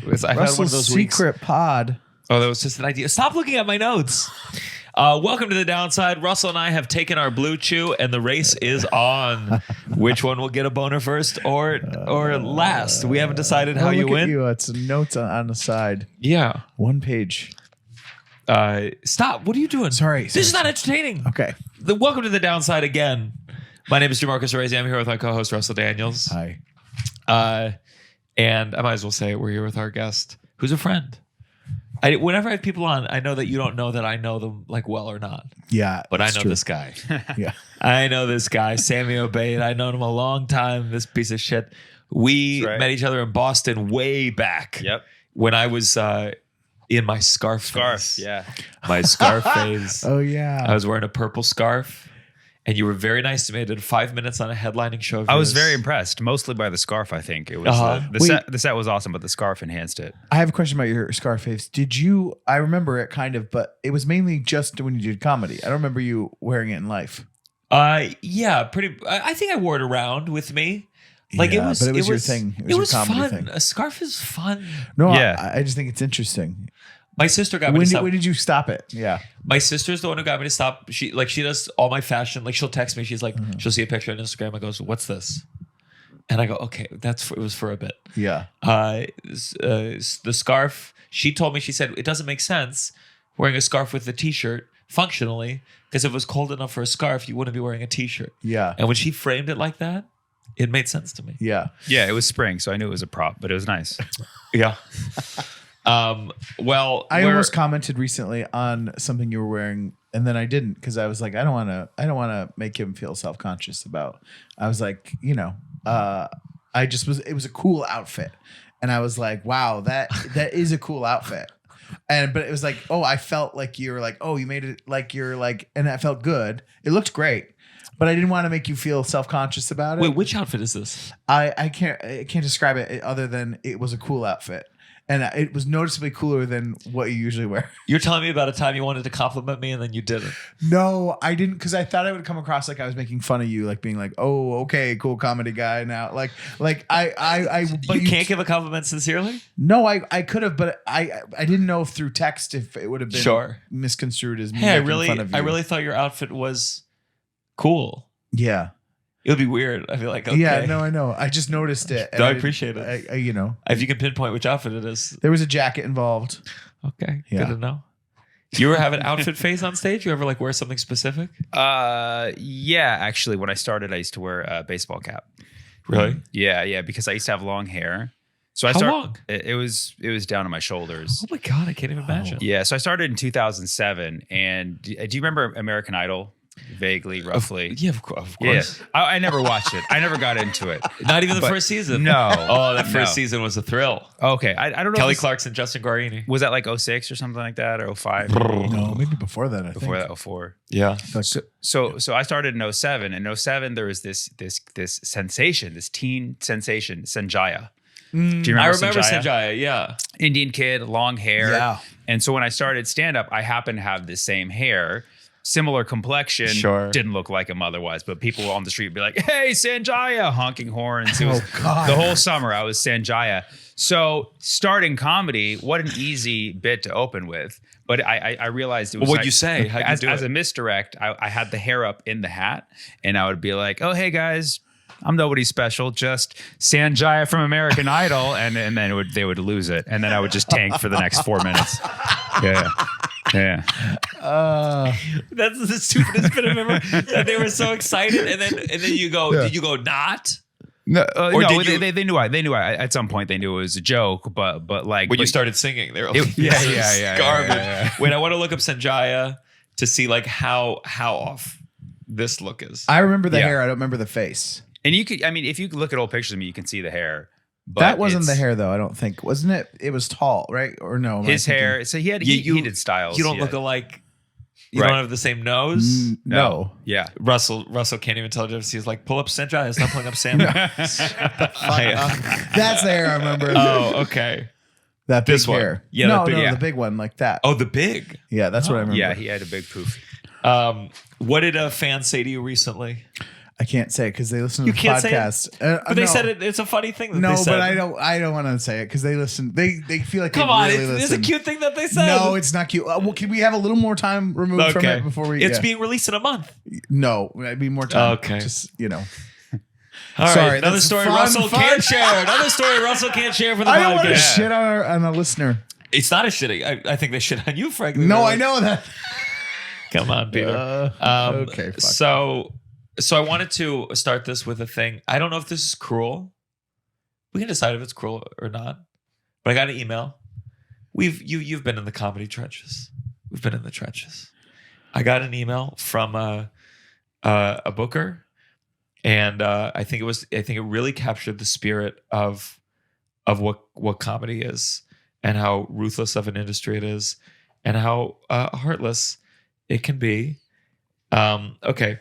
I've had one of those secret pod. Oh, that was just an idea. Stop looking at my notes. Welcome to The Downside. Russell and I have taken our blue chew, and the race is on. Which one will get a boner first or last? We haven't decided how you win. It's notes on the side. Yeah. One page. Stop. What are you doing? Sorry. This is not entertaining. Okay. Welcome to The Downside again. My name is Gianmarco Soresi. I'm here with my co-host, Russell Daniels. Hi. And I might as well say we're here with our guest, who's a friend. Whenever I have people on, I know that you don't know that I know them like well or not. Yeah. But I know this guy. Yeah. I know this guy, Sammy Obeid. I've known him a long time, this piece of shit. We met each other in Boston way back. Yep. When I was in my scarf phase. Yeah. My scarf phase. Oh, yeah. I was wearing a purple scarf. And you were very nice to me. I did 5 minutes on a headlining show of I was yours. very impressed, mostly by the scarf, I think. It was the set was awesome, but the scarf enhanced it. I have a question about your Scarface. I remember it kind of, but it was mainly just when you did comedy. I don't remember you wearing it in life. Yeah, pretty. I think I wore it around with me. Like yeah, it was your thing. It was your comedy fun. thing. A scarf is fun. No, yeah. I just think it's interesting. My sister got me to stop. When did you stop it? Yeah. My sister's the one who got me to stop. She does all my fashion. Like she'll text me. She's like, she'll see a picture on Instagram. I goes, "What's this?" And I go, "Okay, it was for a bit." Yeah. The scarf. She told me. She said it doesn't make sense wearing a scarf with a t-shirt functionally because if it was cold enough for a scarf, you wouldn't be wearing a t-shirt. Yeah. And when she framed it like that, it made sense to me. Yeah. Yeah, it was spring, so I knew it was a prop, but it was nice. Yeah. Well, I almost commented recently on something you were wearing, and then I didn't because I was like, I don't want to make him feel self-conscious about. I was like, it was a cool outfit, and I was like, wow, that is a cool outfit, but it was like, oh, I felt like you were like, oh, you made it like you're like, and I felt good. It looked great. But I didn't want to make you feel self-conscious about it. Wait, which outfit is this? I can't describe it other than it was a cool outfit. And it was noticeably cooler than what you usually wear. You're telling me about a time you wanted to compliment me and then you didn't. No, I didn't, because I thought I would come across like I was making fun of you, like being like, "Oh, okay, cool comedy guy." Now, like I. But you can't give a compliment sincerely. No, I could have, but I didn't know through text if it would have been misconstrued as me making fun of you. I really thought your outfit was cool. Yeah. It would be weird. I feel like, okay. Yeah, no, I know. I just noticed it. No, I appreciate it. If you can pinpoint which outfit it is. There was a jacket involved. Okay, yeah. Good to know. You ever have an outfit phase on stage? You ever like wear something specific? Yeah, actually, when I started, I used to wear a baseball cap. Really? Yeah, because I used to have long hair. So How long? It was down to my shoulders. Oh my God, I can't even imagine. Yeah, so I started in 2007, and do you remember American Idol? Vaguely, roughly. Yeah, of course. Yeah. I never watched it. I never got into it. Not even the first season. No. Oh, that first season was a thrill. Okay. I don't know. Kelly Clarkson, Justin Guarini. Was that like 06 or something like that, or 05? No, maybe before that. Before that, 04. Yeah. So I started in 07. In 07, there was this sensation, this teen sensation, Sanjaya. Do you remember I remember Sanjaya, yeah. Indian kid, long hair. Yeah. And so when I started stand-up, I happened to have the same hair. Similar complexion, didn't look like him otherwise, but people on the street would be like, "Hey, Sanjaya," honking horns. It was the whole summer I was Sanjaya. So starting comedy, what an easy bit to open with. But I realized it was what'd you say? How'd you do as it? a misdirect, I had the hair up in the hat, and I would be like, "Oh, hey guys, I'm nobody special, just Sanjaya from American Idol," and then they would lose it, and then I would just tank for the next 4 minutes. Yeah. That's the stupidest bit I've ever. That they were so excited, and then you go. Yeah. Did you go not? No, they knew. They knew. At some point, they knew it was a joke. But like when you started singing, they were like, "Yeah, garbage." Yeah. Wait, I want to look up Sanjaya to see like how off this look is. I remember the hair. I don't remember the face. And you could, I mean, if you look at old pictures of me, you can see the hair. But that wasn't the hair, though. I don't think, wasn't it? It was tall, right? Or no? His hair. So he had heated styles. You don't look alike. You don't have the same nose. No. Yeah. Russell can't even tell difference. He's like, pull up Sanjaya. It's not pulling up Sam. That's the hair I remember. Oh, okay. That big this one. hair. Yeah, no, the big one like that. Oh, the big. Yeah, that's what I remember. Yeah, he had a big poof. What did a fan say to you recently? I can't say it because they listen to the can't podcast. But they said it's a funny thing that they said. But I don't want to say it because they listen. They feel like Come they on, really listen. it's a cute thing that they said. No, it's not cute. Well, can we have a little more time removed from it before we? It's being released in a month. No, it'd be more time. Okay, just All Sorry, right, another story Russell can't share. Another story Russell can't share for the podcast. I don't want to shit on a listener. It's not a shitting. I think they shit on you, frankly. No, I know that. Come on, Peter. Okay. Fuck. So I wanted to start this with a thing. I don't know if this is cruel. We can decide if it's cruel or not. But I got an email. You've been in the comedy trenches. We've been in the trenches. I got an email from a booker. And I think it really captured the spirit of what comedy is, and how ruthless of an industry it is, and how heartless it can be. Okay,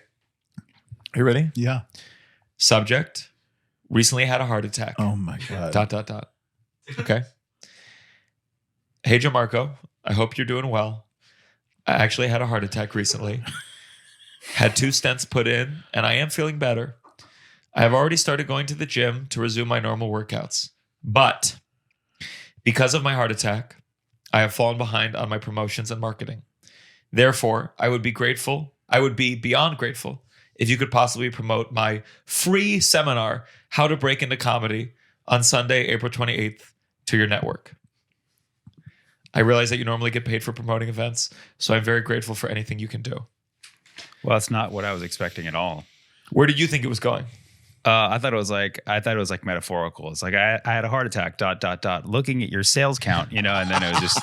are you ready? Yeah. Subject: recently had a heart attack. Oh my god. ... Okay. Hey, Gianmarco, I hope you're doing well. I actually had a heart attack recently. Had 2 stents put in, and I am feeling better. I have already started going to the gym to resume my normal workouts. But because of my heart attack, I have fallen behind on my promotions and marketing. Therefore, I would be beyond grateful if you could possibly promote my free seminar, How to Break Into Comedy, on Sunday, April 28th, to your network. I realize that you normally get paid for promoting events, so I'm very grateful for anything you can do. Well, that's not what I was expecting at all. Where did you think it was going? I thought it was like metaphorical. It's like I had a heart attack. ... Looking at your sales count, and then it was just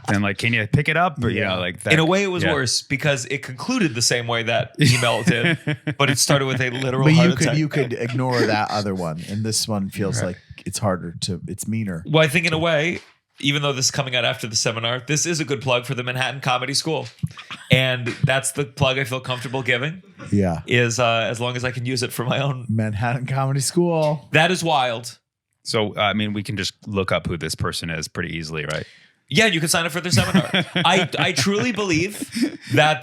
then like, can you pick it up? Or like that. In a way, it was worse because it concluded the same way that email did, but it started with a literal. But heart attack. you could ignore that other one, and this one feels like it's harder to. It's meaner. Well, I think in a way, even though this is coming out after the seminar, this is a good plug for the Manhattan Comedy School. And that's the plug I feel comfortable giving. Yeah. Is as long as I can use it for my own. Manhattan Comedy School. That is wild. So, we can just look up who this person is pretty easily, right? Yeah, you can sign up for their seminar. I truly believe that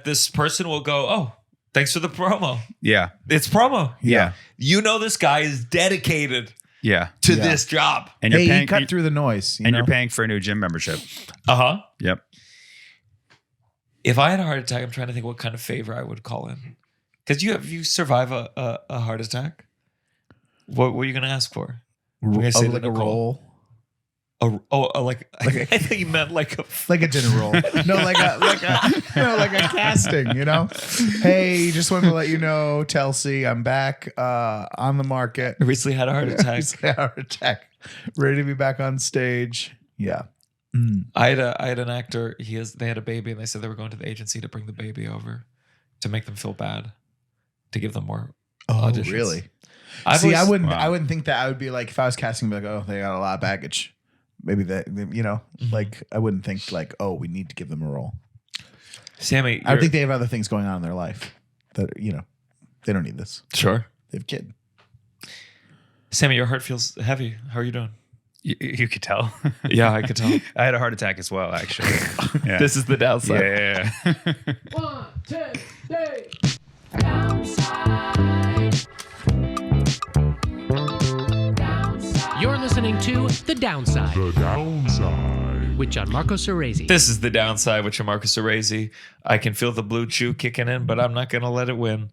this person will go, oh, thanks for the promo. Yeah. It's promo. Yeah. This guy is dedicated. Yeah. To this job. And you're paying, he cut through the noise. You're paying for a new gym membership. Uh-huh. Yep. If I had a heart attack, I'm trying to think what kind of favor I would call in. Because you survive a heart attack, what were you going to ask for? Like a roll. Like I think you meant like a dinner roll. No, like a casting. Hey, just wanted to let you know, Telsey, I'm back on the market. I recently had a heart attack. Ready to be back on stage. Yeah. I had an actor. They had a baby, and they said they were going to the agency to bring the baby over to make them feel bad, to give them more auditions. Really? I wouldn't think that. I would be like, if I was casting, I'd be like, oh, they got a lot of baggage. Maybe that, like, I wouldn't think like, oh, we need to give them a role. Sammy, I think they have other things going on in their life that, they don't need this. Sure. They have a kid. Sammy, your heart feels heavy. How are you doing? You could tell. Yeah, I could tell. I had a heart attack as well, actually. Yeah. This is the downside. Yeah. 1, 2, 3. Downside. You're listening to The Downside. The Downside. With Gianmarco Soresi. This is The Downside with Gianmarco Soresi. I can feel the blue chew kicking in, but I'm not going to let it win.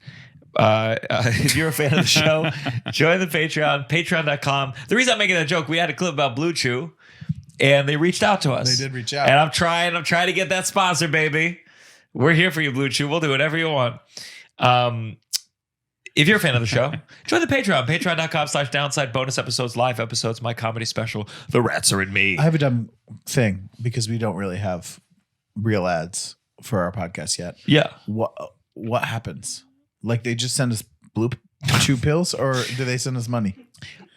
If you're a fan of the show, join the Patreon, patreon.com. The reason I'm making that joke, we had a clip about Blue Chew, and they reached out to us. They did reach out. And I'm trying to get that sponsor, baby. We're here for you, Blue Chew. We'll do whatever you want. If you're a fan of the show, join the Patreon, patreon.com/downside, bonus episodes, live episodes, my comedy special, The Rats Are in Me. I have a dumb thing because we don't really have real ads for our podcast yet. Yeah. What happens? Like, they just send us Blue Chew pills, or do they send us money?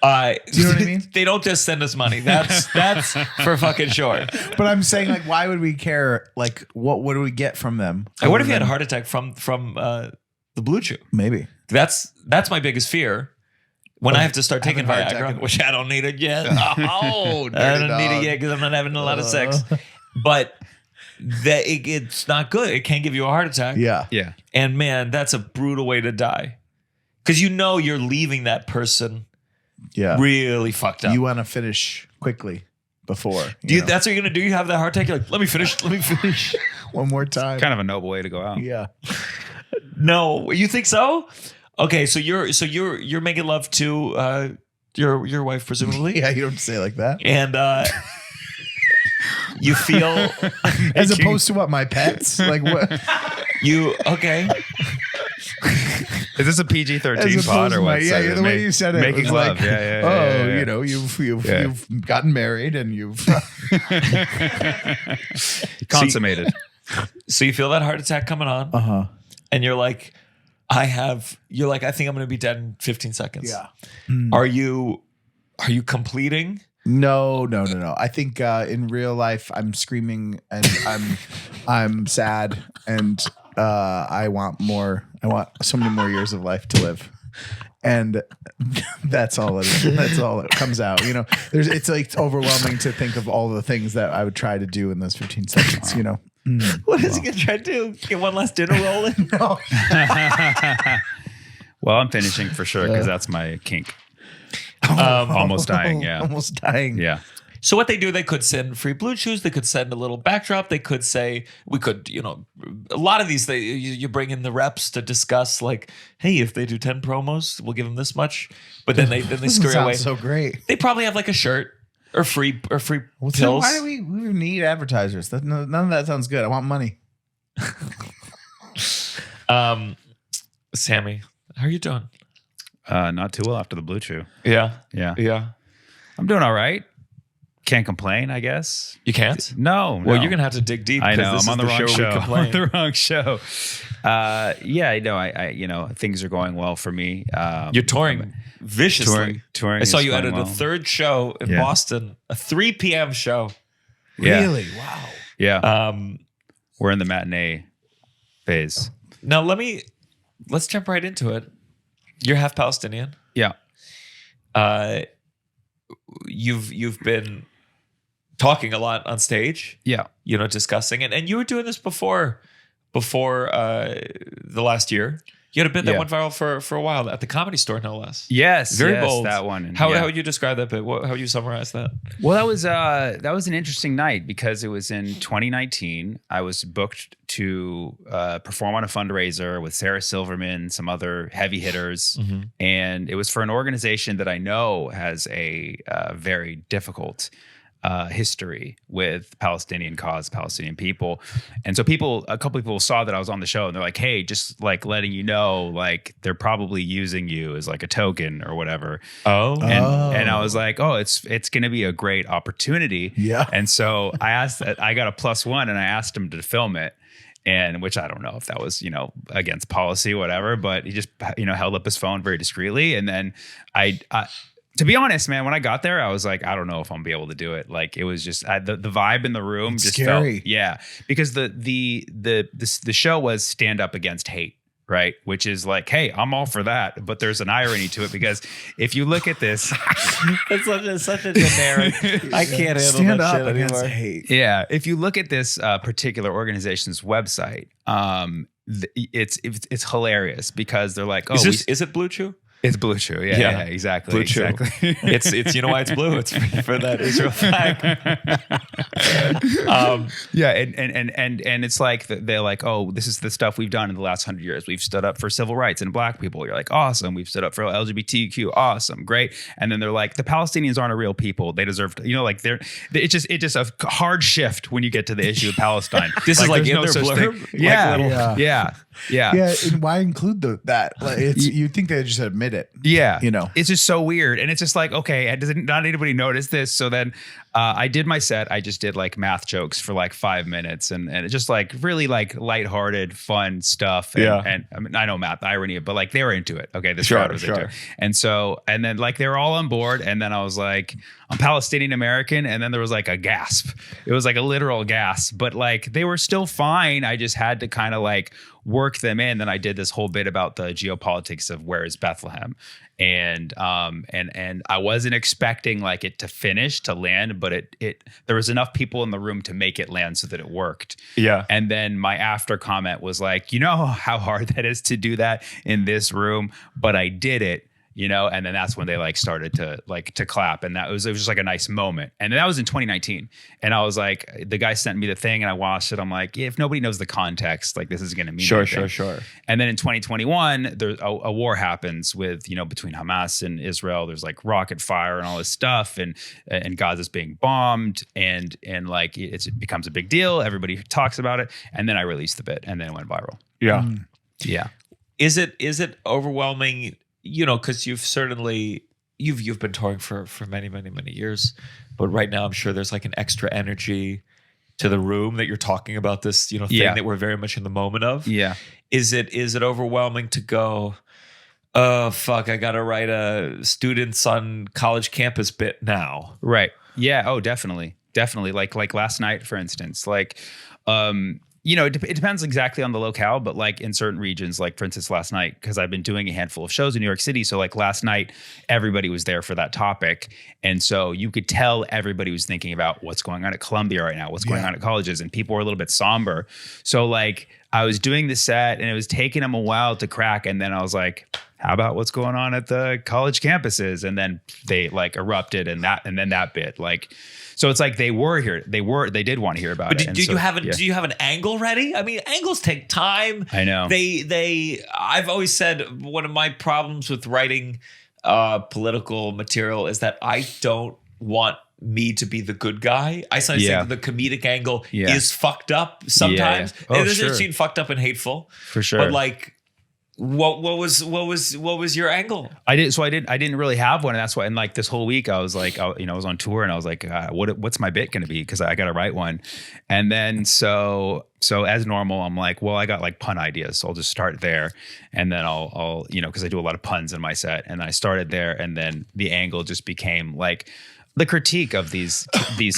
Do you know what I mean? They don't just send us money. That's for fucking sure. But I'm saying, like, why would we care? Like, what do we get from them? And what if you had a heart attack from the Blue Chew? Maybe. That's my biggest fear. When I have to start taking Viagra, which I don't need it yet. Oh, I don't need it yet because I'm not having a lot of sex. But it's not good. It can give you a heart attack. Yeah. Yeah. And man, that's a brutal way to die. because you're leaving that person really fucked up. You want to finish quickly before. That's what you're gonna do? You have that heart attack? You're like, let me finish one more time. Kind of a noble way to go out. Yeah. No, you think so? Okay, so you're making love to your wife, presumably. Yeah, you don't say it like that. And you feel as opposed to what, my pets? Like what? Okay. Is this a PG-13 pod or what? Yeah, the way you said it. Making was love. Like, you've gotten married and you've consummated. So you feel that heart attack coming on. And you're like, I think I'm going to be dead in 15 seconds. Yeah. Are you completing? No. I think in real life, I'm screaming and I'm sad and I want more. I want so many more years of life to live. And that's all it is. That's all that comes out. It's like overwhelming to think of all the things that I would try to do in those 15 seconds, What is he going to try to do? Get one last dinner rolling? No. Well, I'm finishing for sure because that's my kink. Almost dying. Yeah. Almost dying. Yeah. So what they do, they could send free blue chews. They could send a little backdrop. They could say, a lot of these, you bring in the reps to discuss like, hey, if they do 10 promos, we'll give them this much. But then they scurry away. So great. They probably have like a shirt or free pills. So why do we need advertisers? None of that sounds good. I want money. Sammy, how are you doing? Not too well after the blue chew. Yeah. I'm doing all right. Can't complain, I guess. You can't? No. Well, you're gonna have to dig deep. I know. I'm on the wrong show. I'm on the wrong show. I things are going well for me. You're touring viciously. Touring. I saw you going added well. a third show in Boston, a 3 p.m. show. Yeah. Really? Wow. Yeah. We're in the matinee phase. Now let's jump right into it. You're half Palestinian. Yeah. You've been talking a lot on stage. Yeah. Discussing it. And you were doing this before the last year. You had a bit that went viral for a while at the Comedy Store, no less. Yes. Very bold. That one. And how would you describe that bit? How would you summarize that? Well, that was an interesting night because it was in 2019. I was booked to perform on a fundraiser with Sarah Silverman, some other heavy hitters. Mm-hmm. And it was for an organization that I know has a very difficult history with Palestinian cause, Palestinian people. And so a couple of people saw that I was on the show and they're like, hey, just like letting you know, like they're probably using you as like a token or whatever. Oh. And I was like, oh, it's going to be a great opportunity. Yeah. And so I got a +1 and I asked him to film it. And which I don't know if that was, against policy, whatever, but he just, held up his phone very discreetly. And then to be honest, man, when I got there, I was like, I don't know if I'm gonna be able to do it. Like it was just the vibe in the room it's just scary. Felt, because the show was stand up against hate, right? Which is like, hey, I'm all for that, but there's an irony to it because if you look at this, it's such a generic. I can't handle stand that up shit against anymore. hate. yeah, if you look at this particular organization's website, it's hilarious because they're like, oh, is it Blue Chew? It's Blue Chew. Yeah, exactly. Blue Chew. Exactly. It's you know why it's blue? It's for that Israel flag. And it's like they're like, oh, this is the stuff we've done in the last 100 years. We've stood up for civil rights and black people. You're like, awesome. We've stood up for LGBTQ. Awesome, great. And then they're like, the Palestinians aren't a real people. They deserve to, it's just a hard shift when you get to the issue of Palestine. This is like in there's their such blurb. thing. Yeah. Yeah. Yeah. And why include that? Like, you'd think they just admit it. Yeah. It's just so weird. And it's just like, okay, does not anybody notice this? So then I did my set. I just did like math jokes for like 5 minutes and it's just like really like lighthearted, fun stuff. And I mean, I know math, irony, but like they were into it. Okay. This crowd was into it. And so, and then like they were all on board. And then I was like, I'm Palestinian American. And then there was like a gasp. It was like a literal gasp, but like they were still fine. I just had to kind of like work them in, then I did this whole bit about the geopolitics of where is Bethlehem. And I wasn't expecting like it to land, but it there was enough people in the room to make it land so that it worked. Yeah. And then my after comment was like, you know how hard that is to do that in this room, but I did it. And then that's when they like started to clap, and it was just like a nice moment. And that was in 2019. And I was like, the guy sent me the thing and I watched it. I'm like, if nobody knows the context, like this is going to mean anything. Sure. And then in 2021, there's a war happens with, between Hamas and Israel. There's like rocket fire and all this stuff, and Gaza's being bombed, and like it becomes a big deal. Everybody talks about it. And then I released the bit, and then it went viral. Yeah. Yeah. Is it overwhelming? Because you've been touring for many, many, many years, but right now I'm sure there's like an extra energy to the room that you're talking about this, thing that we're very much in the moment of. Yeah. Is it overwhelming to go, oh fuck, I gotta write a students on college campus bit now? Right. Yeah. Oh, definitely. Like last night, for instance, like, it depends exactly on the locale, but like in certain regions, like for instance, last night, because I've been doing a handful of shows in New York City. So like last night, everybody was there for that topic. And so you could tell everybody was thinking about what's going on at Columbia right now, what's going on at colleges, and people were a little bit somber. So like I was doing the set and it was taking them a while to crack. And then I was like, how about what's going on at the college campuses? And then they like erupted and then that bit like, so it's like they did want to hear about it. But do you have an angle ready? I mean, angles take time. I know. I've always said one of my problems with writing political material is that I don't want me to be the good guy. I sometimes think the comedic angle is fucked up sometimes. Yeah. Oh, It sure. isn't fucked up and hateful. For sure. But like, what was your angle? I didn't really have one, and that's why. And like this whole week, I was like, I was on tour, and I was like, what's my bit going to be? Because I got to write one. And then so as normal, I'm like, well, I got like pun ideas, so I'll just start there, and then I'll because I do a lot of puns in my set, and I started there, and then the angle just became like the critique of these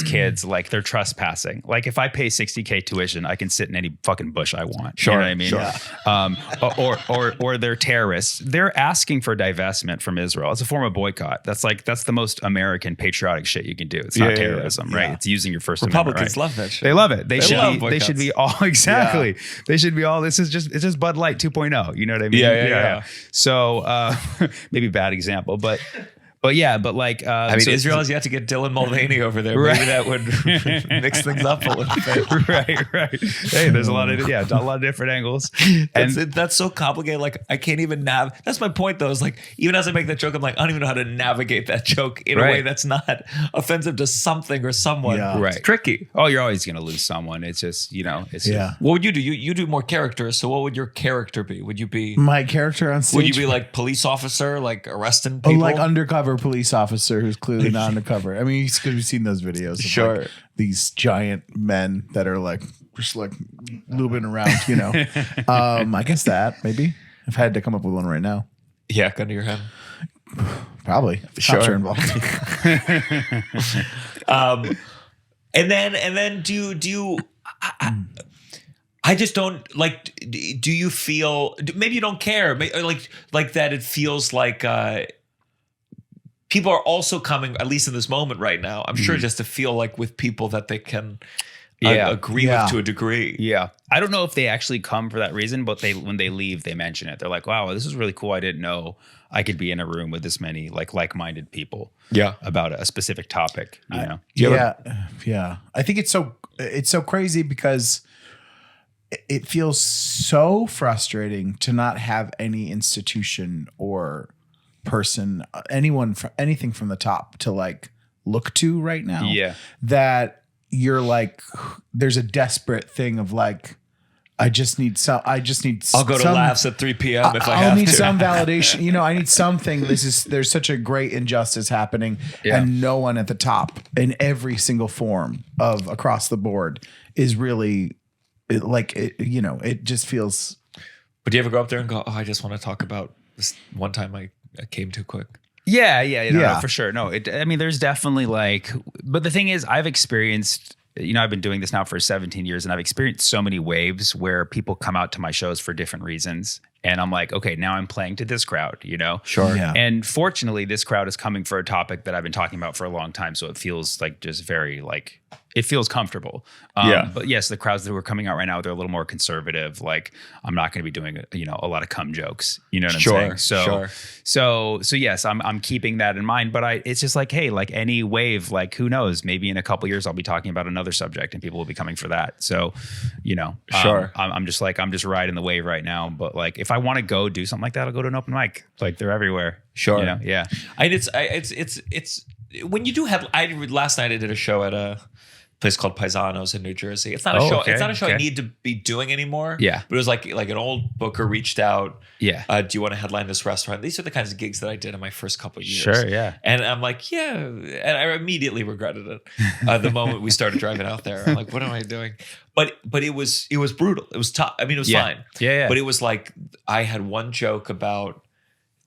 kids, like they're trespassing. Like if I pay $60K tuition, I can sit in any fucking bush I want. Sure, you know what I mean? Sure. Or they're terrorists. They're asking for divestment from Israel. It's a form of boycott. That's the most American patriotic shit you can do. It's not terrorism, right? It's using your First Amendment. Republicans love that shit. They love it. They should be all exactly. Yeah. They should be all. It's just Bud Light 2.0. You know what I mean? Yeah. So maybe bad example, but like I mean, Israel has yet to get Dylan Mulvaney over there. Maybe that would mix things up a little bit. Right. Hey, there's a lot of different angles, and that's so complicated. Like I can't even That's my point, though. Is like even as I make that joke, I'm like I don't even know how to navigate that joke in a way that's not offensive to something or someone. Yeah. Right. It's tricky. Oh, you're always gonna lose someone. It's just it's just, What would you do? You do more characters. So what would your character be? Would you be my character on stage? Would you be like police officer, like arresting people? Like undercover police officer who's clearly not undercover. I mean, you've seen those videos of Sure. like these giant men that are like just like lubing around, I guess that maybe if I had to come up with one right now. Yeah, gun to your head. Probably. Sure. Sure involved. And then do you I just don't like. Do you feel? Maybe you don't care. Like that. It feels like people are also coming, at least in this moment right now. I'm sure just to feel like with people that they can agree with to a degree. Yeah, I don't know if they actually come for that reason, but when they leave, they mention it. They're like, "Wow, this is really cool. I didn't know I could be in a room with this many like-minded people." Yeah, about a specific topic. You know. Yeah. I think it's so crazy because it feels so frustrating to not have any institution or person, anything from the top to like look to right now. Yeah. That you're like, there's a desperate thing of like, I'll go to laughs at 3 p.m. if I'll need some validation. I need something. There's such a great injustice happening and no one at the top in every single form of across the board is really it just feels. But do you ever go up there and go, "Oh, I just want to talk about this one time I came too quick"? Yeah, no, for sure. No, there's definitely but the thing is, I've experienced I've been doing this now for 17 years and I've experienced so many waves where people come out to my shows for different reasons. And I'm like, okay, now I'm playing to this crowd, Sure. Yeah. And fortunately, this crowd is coming for a topic that I've been talking about for a long time. So it feels like just very it feels comfortable. But yes, the crowds that were coming out right now, they're a little more conservative. Like I'm not going to be doing, a lot of cum jokes. You know what I'm saying? So yes, I'm keeping that in mind. But it's just like, hey, like any wave, like who knows? Maybe in a couple years I'll be talking about another subject and people will be coming for that. So, I'm just riding the wave right now. But like if I want to go do something like that, I'll go to an open mic. Like they're everywhere. Sure. Yeah. It's when you do have. Last night I did a show at a place called Paisanos in New Jersey. It's not a show. Okay, It's not a show I need to be doing anymore. Yeah. But it was like an old booker reached out. Yeah. Do you want to headline this restaurant? These are the kinds of gigs that I did in my first couple of years. Sure. Yeah. And I'm like, yeah. And I immediately regretted it the moment we started driving out there. I'm like, what am I doing? But it was brutal. It was tough. I mean, it was fine. Yeah. But it was like I had one joke about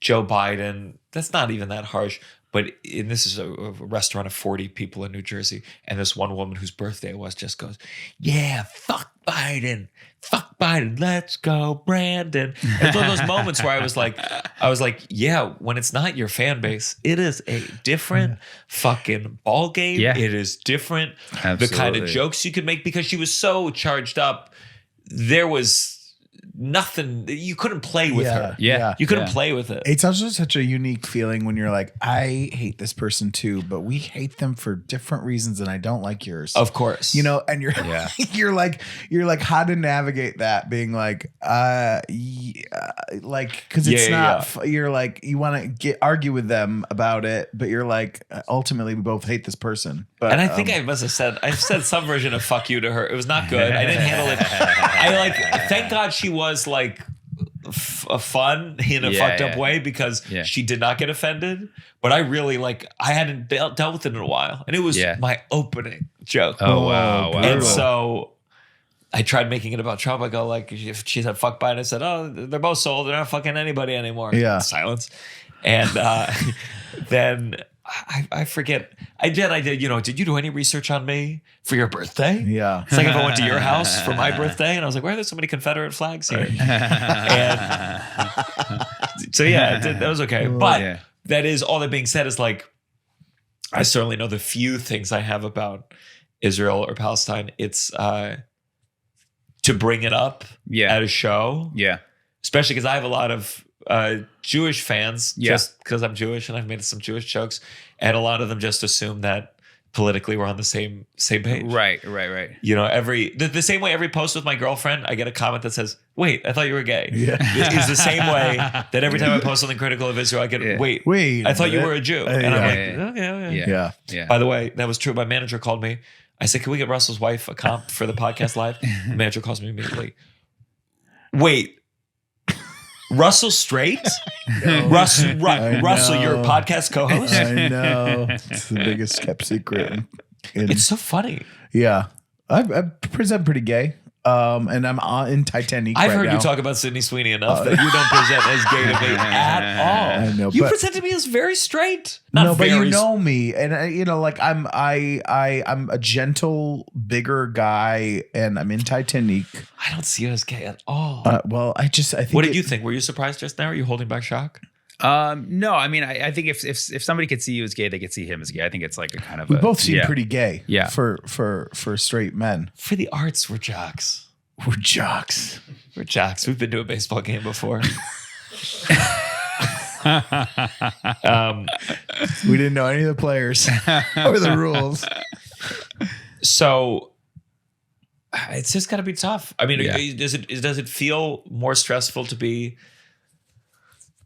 Joe Biden. That's not even that harsh. And this is a restaurant of 40 people in New Jersey. And this one woman whose birthday it was just goes, yeah, fuck Biden. Let's go, Brandon. It's one of those moments where I was like, yeah, when it's not your fan base, it is a different fucking ball game. Yeah. It is different. Absolutely. The kind of jokes you could make because she was so charged up. There was nothing. You couldn't play with her. Yeah. You couldn't play with it. It's also such a unique feeling when you're like, I hate this person too, but we hate them for different reasons and I don't like yours. Of course. And you're you're like how to navigate that being like cuz it's not you're like you want to argue with them about it, but you're like ultimately we both hate this person. But and I think I've said some version of fuck you to her. It was not good. I didn't handle it. I thank God she was like fun in a fucked up way because she did not get offended. But I really I hadn't dealt with it in a while. And it was my opening joke. Oh, wow. And so I tried making it about Trump. I go if she said fuck Biden, I said, oh, they're both sold. They're not fucking anybody anymore. Yeah. Silence. And then I forget. I did. Did you do any research on me for your birthday? Yeah. It's like if I went to your house for my birthday and I was like, why are there so many Confederate flags here? And so that was okay. But that is all that being said is like, I certainly know the few things I have about Israel or Palestine. It's to bring it up at a show. Yeah. Especially because I have a lot of Jewish fans just because I'm Jewish and I've made some Jewish jokes, and a lot of them just assume that politically we're on the same page. Right. The same way every post with my girlfriend, I get a comment that says, "Wait, I thought you were gay." Yeah. It's the same way that every time I post something critical of Israel, I get, "Wait, I thought you were a Jew," and I'm like, "Okay." Yeah. By the way, that was true. My manager called me. I said, "Can we get Russell's wife a comp for the podcast live?" The manager calls me immediately. Wait. Russell straight? Russell, your podcast co-host? I know. It's the biggest kept secret. It's so funny. Yeah. I present pretty gay. And I'm in Titanic. I've heard you talk about Sydney Sweeney enough that you don't present as gay to me at all. I know, you presented me as very straight. But you know me, and I'm a gentle, bigger guy, and I'm in Titanic. I don't see you as gay at all. I think. What did you think? Were you surprised just now? Are you holding back shock? No, I mean, I think if somebody could see you as gay, they could see him as gay. I think it's like a kind of we both seem pretty gay. Yeah. For straight men. For the arts, we're jocks. We're jocks. We're jocks. We've been to a baseball game before. We didn't know any of the players or the rules. So it's just got to be tough. I mean, does it feel more stressful to be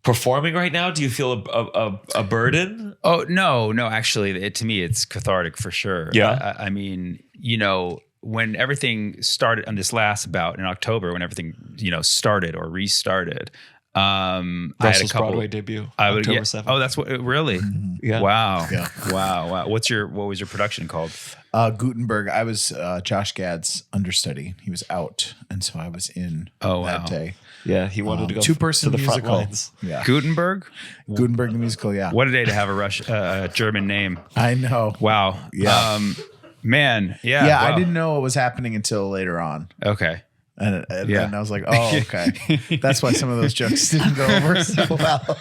performing right now? Do you feel a burden? Oh, no, actually, to me, it's cathartic for sure. Yeah. I mean, when everything started on this last bout in October, when everything, started or restarted, Russell's I had a couple Broadway debut, October 7th. Oh, that's what, really? Yeah. Wow. Yeah. Wow. What was your production called? Gutenberg. I was Josh Gad's understudy. He was out, and so I was in that day. Yeah, he wanted to go two-person to the front musical. lines. Yeah, Gutenberg the musical. Yeah, what a day to have a German name. I know. Wow. Yeah. Man, yeah. Yeah, wow. I didn't know what was happening until later on. Okay. And Yeah. then I was like, oh, okay. That's why some of those jokes didn't go over so well.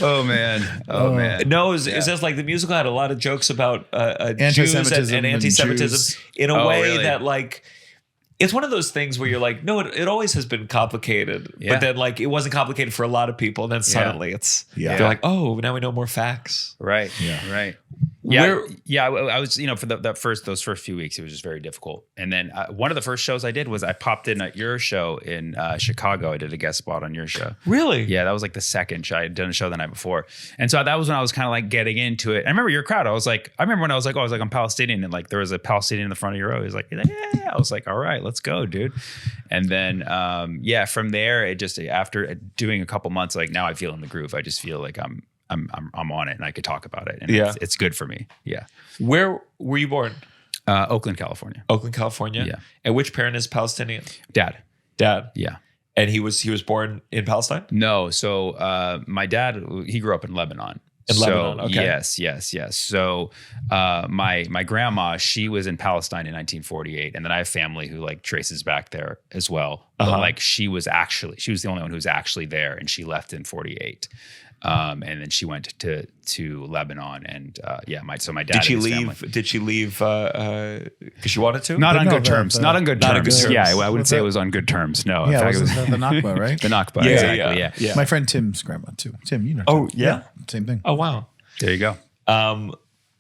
Oh man. No, it's just like the musical had a lot of jokes about Jews and anti-Semitism in a way really? that like it's one of those things where you're like, no, it always has been complicated, but then like it wasn't complicated for a lot of people, and then suddenly they're like, oh, now we know more facts. Right. Yeah. Right. Yeah, I was, for those first few weeks, it was just very difficult. And then one of the first shows I did was I popped in at your show in Chicago. I did a guest spot on your show. Really? Yeah, that was like the second show. I had done a show the night before. And so that was when I was kind of like getting into it. I remember your crowd. I remember when I was like, I'm Palestinian. And like there was a Palestinian in the front of your row. He was like, yeah. I was like, all right, let's go, dude. And then, from there, it just, after doing a couple months, like now I feel in the groove. I just feel like I'm on it and I could talk about it. And it's good for me. Yeah. Where were you born? Oakland, California. Oakland, California. Yeah. And which parent is Palestinian? Dad. Yeah. And he was born in Palestine? No. So my dad, he grew up in Lebanon. Lebanon, okay. Yes. So my grandma, she was in Palestine in 1948, and then I have family who like traces back there as well. But like she was the only one who was actually there, and she left in 48. And then she went to Lebanon, and my dad. Did she leave? Because she wanted to. Not on good terms. Not on good terms. terms. Yeah, I wouldn't say it was on good terms. No. In Yeah, fact, it was the Nakba, right? the Nakba. Exactly. Yeah. My friend Tim's grandma too. Tim, you know. Oh, Tim. yeah? Same thing. Oh wow. There you go.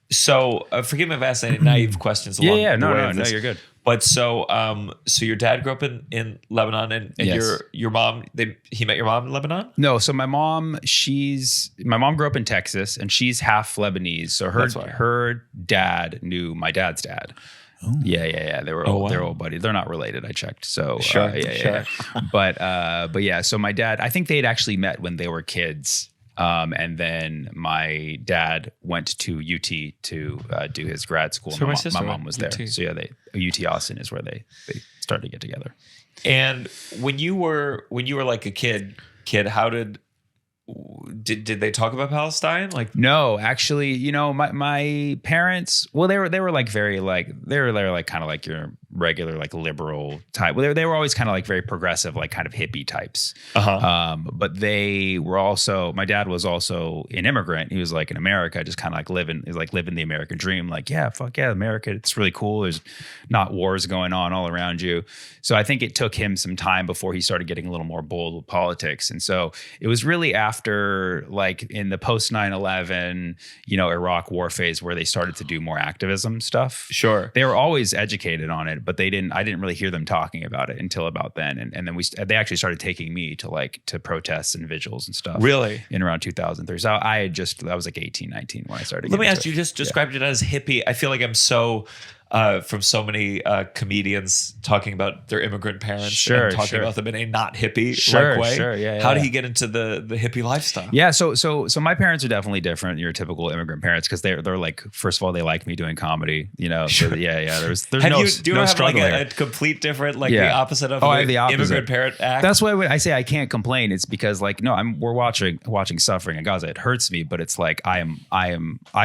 So forgive me if I ask any naive questions. Along the way of No, this. you're good. But so your dad grew up in Lebanon, and Yes. your mom. He met your mom in Lebanon. No, so my mom grew up in Texas, and she's half Lebanese. So her dad knew my dad's dad. Oh. Yeah. They were old buddies. They're not related. I checked. So sure. But yeah. So my dad, I think they'd actually met when they were kids. And then my dad went to UT to do his grad school. So my mom was there. UT. So yeah, UT Austin is where they started to get together. And when you were like a kid, how did they talk about Palestine? Like no, actually, my parents, well, they were like very like they were like kind of like your regular like liberal type. Well, they were always kind of like very progressive, like kind of hippie types. But they were also, my dad was also an immigrant. He was like in America, just kind of like living the American dream. Like, yeah, fuck yeah, America, it's really cool. There's not wars going on all around you. So I think it took him some time before he started getting a little more bold with politics. And so it was really after like in the post 9/11, Iraq war phase where they started to do more activism stuff. Sure. They were always educated on it, but I didn't really hear them talking about it until about then. And then they actually started taking me to protests and vigils and stuff. Really? In around 2003. So I was like 18, 19 when I started. Let me ask you, just described it as hippie. I feel like I'm so from so many comedians talking about their immigrant parents and talking about them in a not hippie way. How did he get into the hippie lifestyle? Yeah, so my parents are definitely different than your typical immigrant parents because they're like, first of all, they like me doing comedy. Sure. So there's do you no have struggle like here. a complete different the opposite of I have the opposite. immigrant parent act? That's why when I say I can't complain, it's because like we're watching suffering in Gaza. It hurts me, but it's like I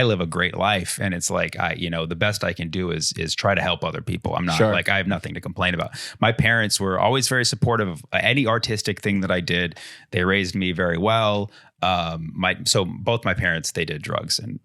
live a great life, and it's like the best I can do is try to help other people. I'm not like I have nothing to complain about. My parents were always very supportive of any artistic thing that I did. They raised me very well. So both my parents, they did drugs and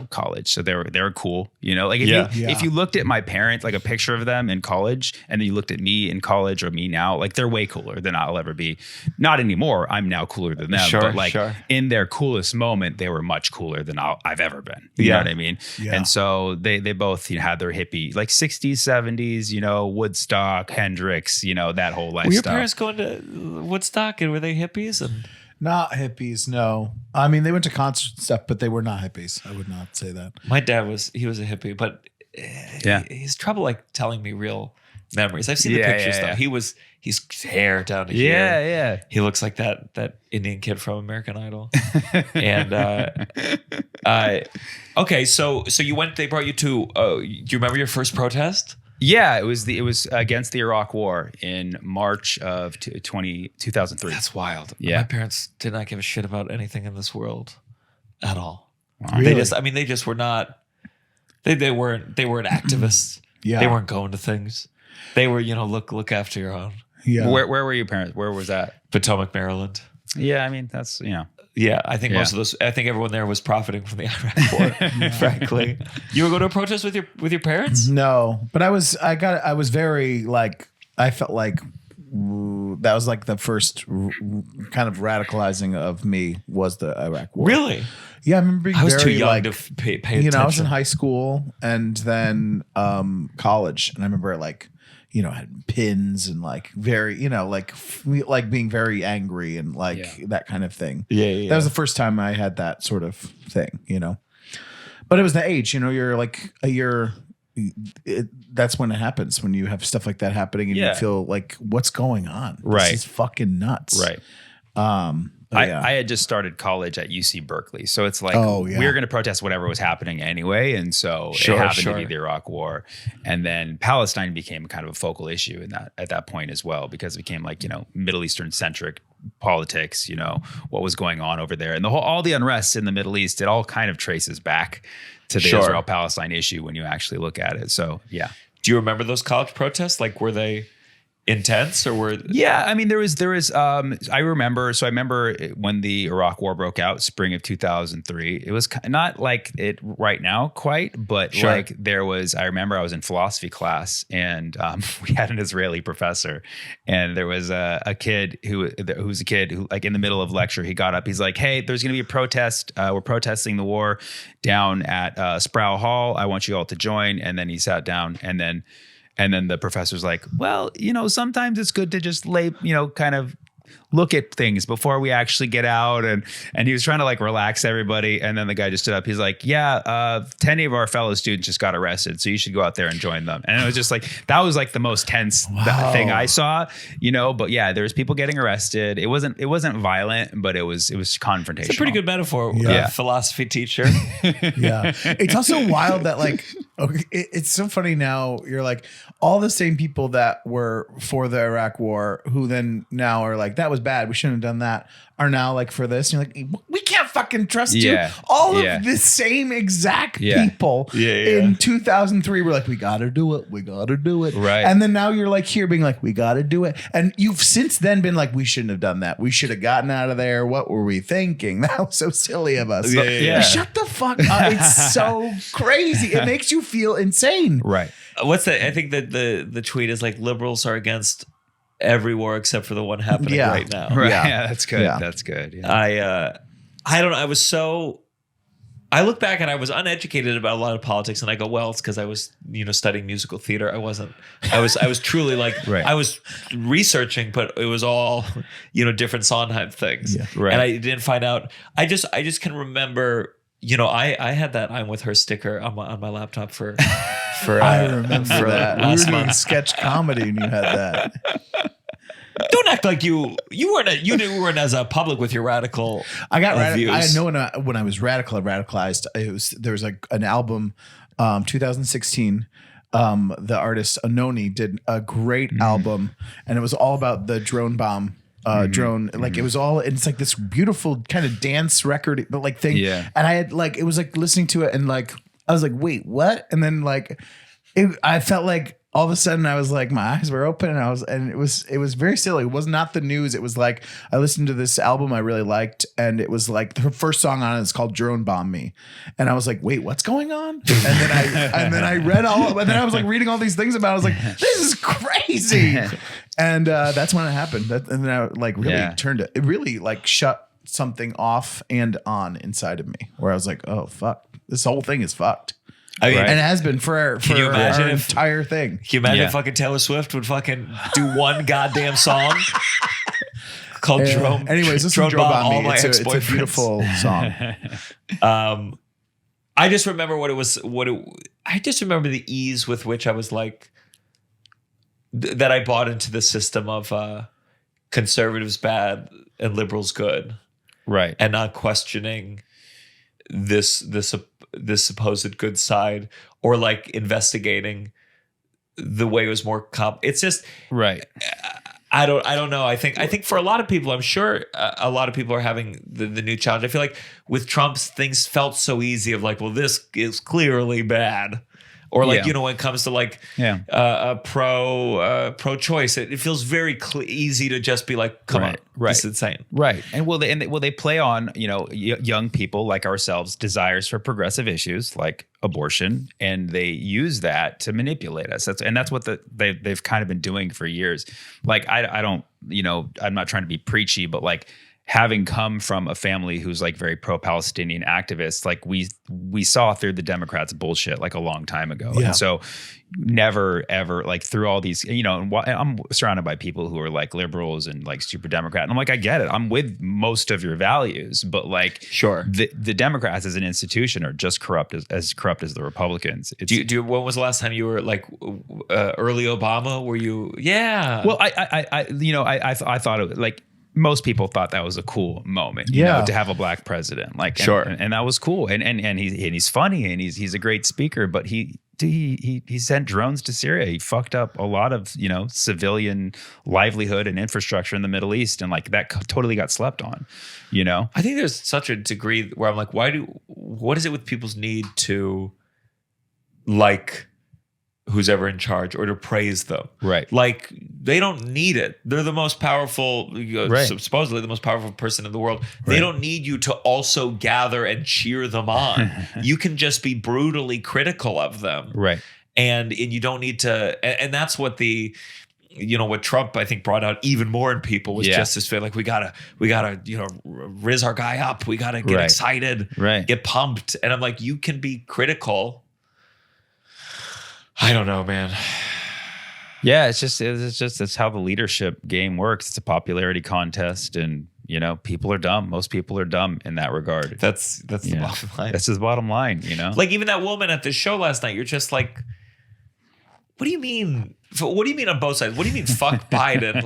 college. So they were cool. If you looked at my parents, like a picture of them in college, and then you looked at me in college or me now, like they're way cooler than I'll ever be. Not anymore. I'm now cooler than them. But in their coolest moment, they were much cooler than I've ever been. You know what I mean? Yeah. And so they both had their hippie, like 60s, 70s, Woodstock, Hendrix, that whole lifestyle. Were your parents going to Woodstock, and were they hippies? And not hippies, no. I mean, they went to concerts and stuff, but they were not hippies. I would not say that. My dad was a hippie, but he's trouble like telling me real memories. I've seen the pictures though. He's hair down to here. Yeah. He looks like that Indian kid from American Idol. And okay, so you went. They brought you to. Do you remember your first protest? Yeah, it was against the Iraq War in March of 2003. That's wild. Yeah. My parents did not give a shit about anything in this world at all. Really? They just were not. They weren't activists. Yeah. They weren't going to things. They were, look after your own. Yeah. Where were your parents? Where was that? Potomac, Maryland. Yeah, I mean that's Yeah, I think most of those. I think everyone there was profiting from the Iraq War. Frankly, you were going to a protest with your parents? No, but I was very I felt like that was like the first kind of radicalizing of me was the Iraq War. Really? Yeah, I remember being I was very, too young to pay attention. I was in high school and then college, and I remember I had pins and very, being very angry and that kind of thing. Yeah. That was the first time I had that sort of thing, But it was the age, that's when it happens, when you have stuff like that happening and you feel like, what's going on? Right. This is fucking nuts. right. I had just started college at UC Berkeley, so it's like we were going to protest whatever was happening anyway, and so it happened to be the Iraq War, and then Palestine became kind of a focal issue at that point as well, because it became Middle Eastern centric politics, what was going on over there, and all the unrest in the Middle East, it all kind of traces back to the Israel-Palestine issue when you actually look at it. So yeah. Do you remember those college protests? Were they intense or were? Yeah, I mean there was I remember when the Iraq War broke out, spring of 2003. It was not like it right now quite, but there was. I remember I was in philosophy class and we had an Israeli professor, and there was a kid who in the middle of lecture he got up. He's like, "Hey, there's going to be a protest. We're protesting the war down at Sproul Hall. I want you all to join." And then he sat down, and then the professor's like, well, sometimes it's good to just kind of look at things before we actually get out. And he was trying to relax everybody. And then the guy just stood up. He's like, 10 of our fellow students just got arrested, so you should go out there and join them. And it was just that was the most tense thing I saw, but yeah, there was people getting arrested. It wasn't violent, but it was confrontational. It's a pretty good metaphor. Philosophy teacher. Yeah. It's also wild that it's so funny now. You're all the same people that were for the Iraq War who then now are that was bad, we shouldn't have done that, are now for this. And you're we can't fucking trust you. All of the same exact people in 2003 were we gotta do it. Right. And then now you're here being we gotta do it. And you've since then been we shouldn't have done that. We should have gotten out of there. What were we thinking? That was so silly of us. Shut the fuck up. It's so crazy. It makes you feel insane. Right. What's that? I think that the tweet is liberals are against every war except for the one happening right now. Right. Yeah, that's good. Yeah. That's good. Yeah. I don't know. I look back and I was uneducated about a lot of politics, and I go, well, it's because I was, studying musical theater. I was truly I was researching, but it was all, different Sondheim things. Yeah. Right. And I didn't find out. I just can remember, I had that I'm with her sticker on my laptop for I remember that. We were doing sketch comedy and you had that. Don't act like you weren't as a public with your radical. I got views. I know when I was radicalized. There was an album, 2016. The artist Anoni did a great album, and it was all about the drone bomb. Drone, it was all. It's this beautiful kind of dance record, but thing. Yeah. And I had it was listening to it, and I was wait, what? And then I felt all of a sudden I was my eyes were open, and it was very silly. It was not the news. It was I listened to this album I really liked, and it was her first song on it is called Drone Bomb Me. And I was wait, what's going on? And then I read and then I was reading all these things about it. I was this is crazy. And that's when it happened. And then I really turned it. It really shut something off and on inside of me, where I was oh fuck, this whole thing is fucked. I mean, and it has been for our entire thing. Can you imagine if fucking Taylor Swift would fucking do one goddamn song called Drone? Anyways, this is Drone Bomb Me. It's a beautiful song. I just remember I just remember the ease with which I was that I bought into the system of conservatives bad and liberals good. Right. And not questioning this supposed good side, or investigating the way it was more it's just right. I don't know. I think for a lot of people, I'm sure a lot of people are having the new challenge. I feel with Trump's things felt so easy of well, this is clearly bad. or like when it comes to like pro-choice, it feels very easy to just be like, come on, this is insane, right? And they play on young people like ourselves desires for progressive issues like abortion, and they use that to manipulate us. That's what they've kind of been doing for years. Like I don't, I'm not trying to be preachy, but like having come from a family who's like very pro-Palestinian activists, like we saw through the Democrats' bullshit like a long time ago. Yeah. And so never ever like through all these, I'm surrounded by people who are like liberals and like super Democrat. And I'm like, I get it. I'm with most of your values, but like the Democrats as an institution are just corrupt as corrupt as the Republicans. When was the last time you were like early Obama? Were you? Yeah. Well, I thought it like, most people thought that was a cool moment, to have a black president, like, and that was cool. And he's funny and he's a great speaker, but he sent drones to Syria. He fucked up a lot of, civilian livelihood and infrastructure in the Middle East. And like that totally got slept on, I think there's such a degree where I'm like, what is it with people's need to like who's ever in charge or to praise them? Right. Like they don't need it. They're the most powerful, supposedly the most powerful person in the world. Right. They don't need you to also gather and cheer them on. You can just be brutally critical of them. Right. And you don't need to, and that's what what Trump, I think, brought out even more in people was just this feel like we gotta, riz our guy up. We gotta get excited, get pumped. And I'm like, you can be critical. I don't know, man. Yeah, it's how the leadership game works. It's a popularity contest, and people are dumb. Most people are dumb in that regard. That's the bottom line. That's his bottom line. Like even that woman at the show last night. You're just like, what do you mean? What do you mean on both sides? What do you mean? Fuck Biden?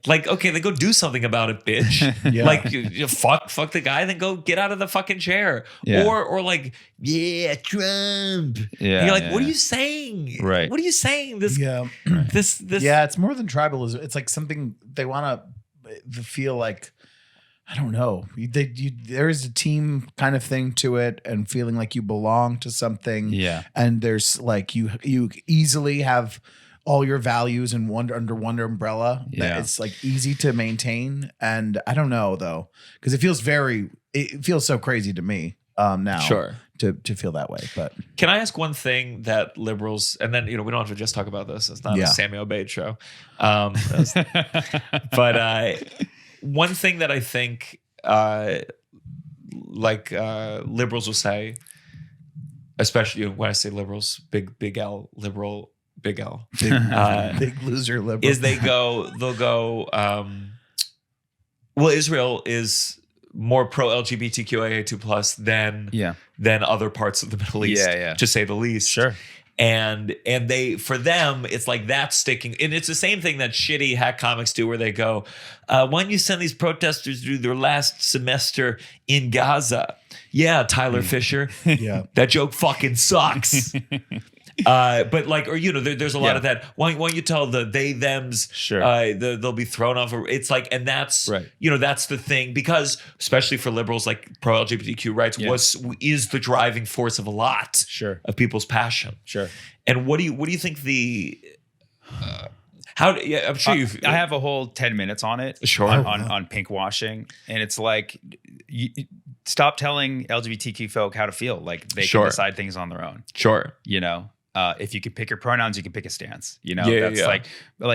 Like, okay, then go do something about it, bitch. Like, you fuck the guy, then go get out of the fucking chair. Yeah. Or like, Trump. Yeah. You're like, what are you saying? Right. What are you saying? This. Yeah, it's more than tribalism. It's like something they want to feel like. I don't know. There is a team kind of thing to it, and feeling like you belong to something. Yeah. And there's like you easily have all your values in under one umbrella. Yeah. It's like easy to maintain. And I don't know though, because it feels so crazy to me now. Sure. To feel that way. But can I ask one thing that liberals, and then we don't have to just talk about this. It's not a Sammy Obeid show. But one thing that I think liberals will say, especially when I say liberals, big L liberal. Big L, big loser liberal, is they'll go. Well, Israel is more pro LGBTQIA2+ than other parts of the Middle East, to say the least. Sure. And for them, it's like that's sticking. And it's the same thing that shitty hack comics do where they go, why don't you send these protesters through their last semester in Gaza? Yeah, Tyler Fisher. Yeah. That joke fucking sucks. But like, or there's a lot of that. Why don't you tell the they thems? Sure, they'll be thrown off. It's like, and that's that's the thing, because especially for liberals, like pro LGBTQ rights is the driving force of a lot of people's passion. Sure. And what do you think the I'm sure I have a whole 10 minutes on it. Sure. On pink washing, and it's like stop telling LGBTQ folk how to feel. Like they can decide things on their own. Sure. If you can pick your pronouns, you can pick a stance. Like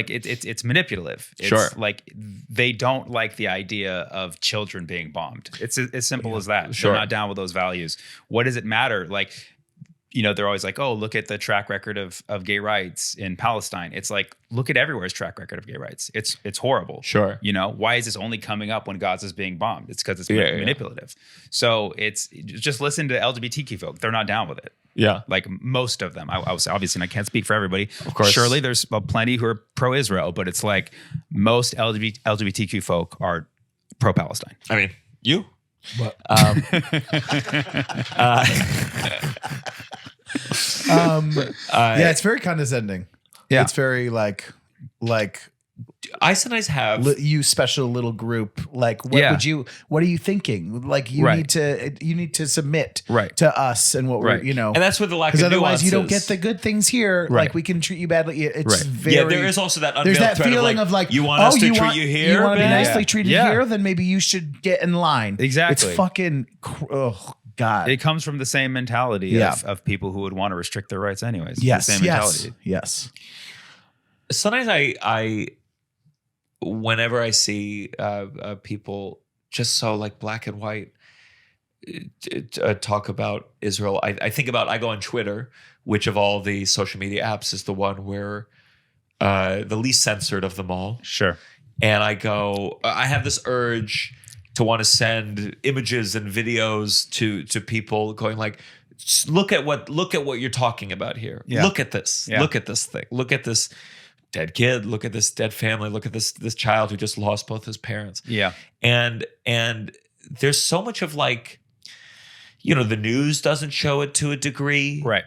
it's manipulative. It's like they don't like the idea of children being bombed. It's as simple as that. They're not down with those values. What does it matter? Like, they're always like, oh, look at the track record of gay rights in Palestine. It's like, look at everywhere's track record of gay rights. It's horrible. Sure. Why is this only coming up when Gaza's being bombed? It's because it's manipulative. So it's just listen to LGBTQ folk. They're not down with it. Yeah. Like most of them. I was obviously, and I can't speak for everybody. Of course. Surely there's plenty who are pro-Israel, but it's like most LGBTQ folk are pro-Palestine. I mean, you. But, it's very condescending. Yeah. It's very like I sometimes have you special little group. Like, what are you thinking? Like, you need to submit to us and what we're, and that's where the lack of nuance otherwise you don't is. get the good things here. Like, we can treat you badly. It's very, there is also that there's that unveiled feeling of like you want us to treat you here. You want to be nicely Yeah. treated here, then maybe you should get in line. Exactly. It's fucking, oh God. It comes from the same mentality of people who would want to restrict their rights anyways. Yes. The same mentality. Yes. Sometimes I whenever I see people just so like black and white talk about Israel, I think about, I go on Twitter, which of all the social media apps is the one where the least censored of them all. Sure. And I have this urge to want to send images and videos to people going like, look at what you're talking about here. Yeah. Look at this. Yeah. Look at this thing. Look at this dead kid. Look at this dead family. Look at this child who just lost both his parents. Yeah. And there's so much of like, the news doesn't show it to a degree. Right.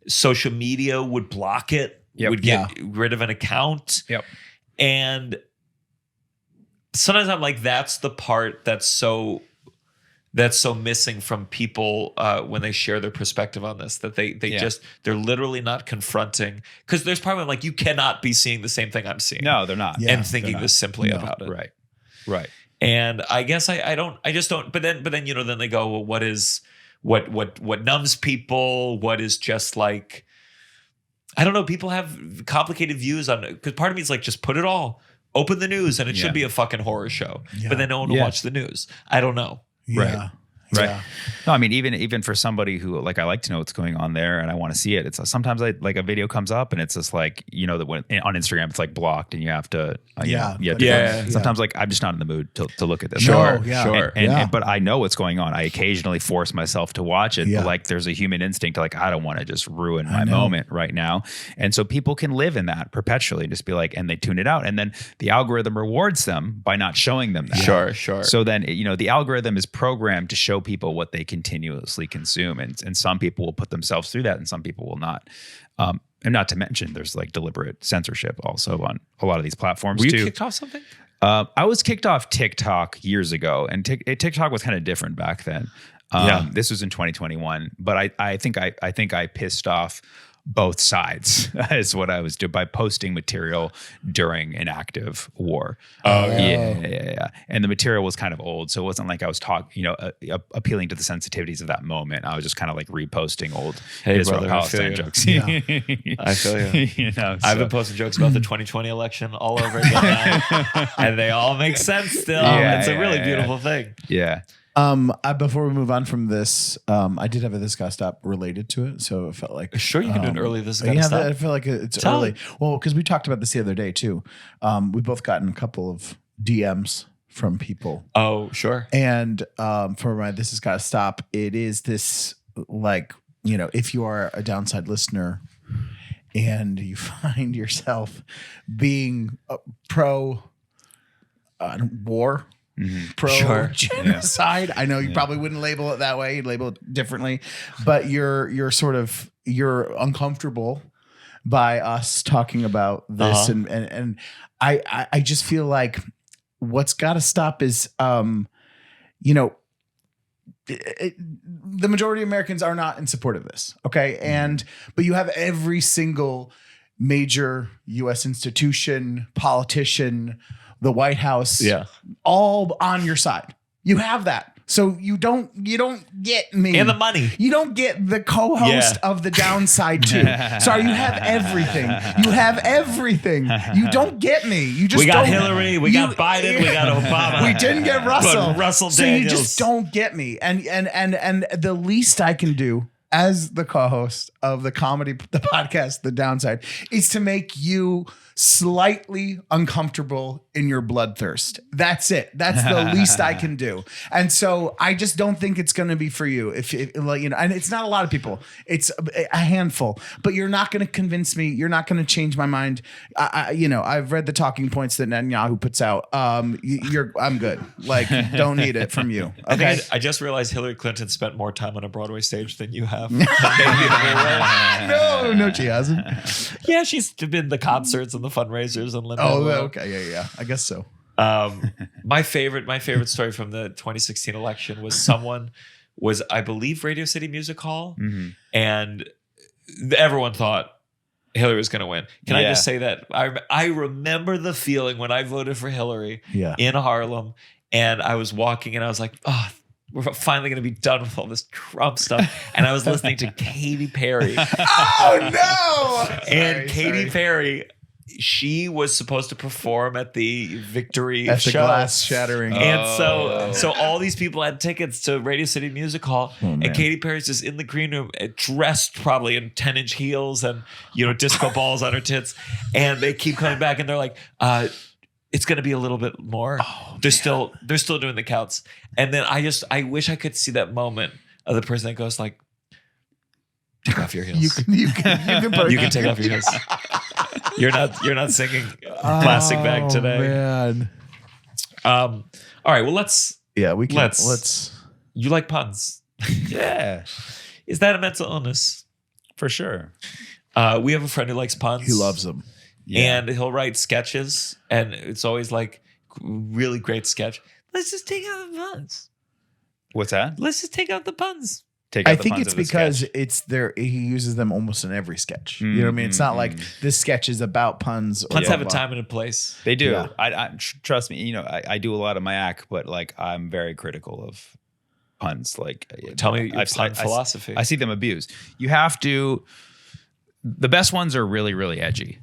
Social media would block it. Yep. Would get rid of an account. Yep. And sometimes I'm like, that's the part that's so missing from people when they share their perspective on this, that they're literally not confronting, because there's probably like, you cannot be seeing the same thing I'm seeing. No, they're not. And thinking this simply about it. Right. Right. And I guess I just don't, but then, then they go, well, what numbs people? What is just like, I don't know. People have complicated views on it, because part of me is like, just put it all, open the news, and it should be a fucking horror show. Yeah. But then no one will watch the news. I don't know. Yeah. Right. Right. Yeah. No, I mean, even for somebody who like, I like to know what's going on there and I want to see it. It's sometimes like a video comes up and it's just like, that when on Instagram it's like blocked and you have to, sometimes like, I'm just not in the mood to look at this. Sure. But I know what's going on. I occasionally force myself to watch it. But like, there's a human instinct to like, I don't want to just ruin my moment right now. And so people can live in that perpetually, just be like, and they tune it out. And then the algorithm rewards them by not showing them that. Sure. So then, the algorithm is programmed to show people what they continuously consume, and some people will put themselves through that and some people will not, and not to mention there's like deliberate censorship also on a lot of these platforms. Were you kicked off something? I was kicked off TikTok years ago, and TikTok was kind of different back then. This was in 2021, but I think I pissed off both sides is what I was doing by posting material during an active war. Yeah. And the material was kind of old, so it wasn't like I was appealing to the sensitivities of that moment. I was just kind of like reposting old Israel Palestine jokes. Yeah. I feel you. I've been posting jokes about the 2020 election all over again now, and they all make sense still. It's a really beautiful thing. Yeah. Before we move on from this, I did have a This Gotta Stop related to it, so it felt like sure you can do an early This Gotta Stop. I feel like it's early. Well, because we talked about this the other day too. We both gotten a couple of DMs from people. Oh, sure. And for my This Has Gotta Stop, it is this like, if you are a downside listener and you find yourself being pro war. Mm-hmm. Pro genocide. I know you probably wouldn't label it that way. You'd label it differently, but you're uncomfortable by us talking about this, and I just feel like what's got to stop is the majority of Americans are not in support of this. Okay, but you have every single major U.S. institution, politician, the White House, all on your side. You have that. So you don't get me. And the money. You don't get the co-host of The Downside too. Sorry, you have everything. You have everything. You don't get me. You just we got Hillary, we got Biden, we got Obama. We didn't get Russell. But Russell so Daniels. You just don't get me. And the least I can do as the co-host of the podcast, The Downside, is to make you slightly uncomfortable in your bloodthirst. That's it. That's the least I can do. And so I just don't think it's going to be for you. If and it's not a lot of people. It's a handful. But you're not going to convince me. You're not going to change my mind. I've read the talking points that Netanyahu puts out. I'm good. Like, don't need it from you. Okay. I just realized Hillary Clinton spent more time on a Broadway stage than you have. No, she hasn't. Yeah, she's been the concerts and the fundraisers and Linda. Oh, okay, yeah. I guess so. My favorite story from the 2016 election was I believe Radio City Music Hall, and everyone thought Hillary was going to win. Can I just say that I remember the feeling when I voted for Hillary in Harlem, and I was walking and I was like, oh, we're finally going to be done with all this Trump stuff. And I was listening to Katy Perry. Oh no! And Katy Perry, she was supposed to perform at the victory at the show. glass shattering. And so all these people had tickets to Radio City Music Hall, and Katy Perry's just in the green room, dressed probably in 10-inch heels and disco balls on her tits. And they keep coming back, and they're like, it's going to be a little bit more. They're still doing the counts. And then I wish I could see that moment of the person that goes like, take off your heels. You can take off your heels. You're not singing Plastic Bag today. Man. All right. Well, let's. You like puns? Yeah. Is that a mental illness? For sure. We have a friend who likes puns. He loves them. Yeah. And he'll write sketches, and it's always like really great sketch. Let's just take out the puns. What's that? Let's just take out the puns. I think it's because it's there. He uses them almost in every sketch. You know what I mean? It's not like this sketch is about puns. Puns have a time and a place. They do. Yeah. I trust me. I do a lot of my act, but like I'm very critical of puns. Like, tell me your pun philosophy. I see them abused. You have to. The best ones are really, really edgy.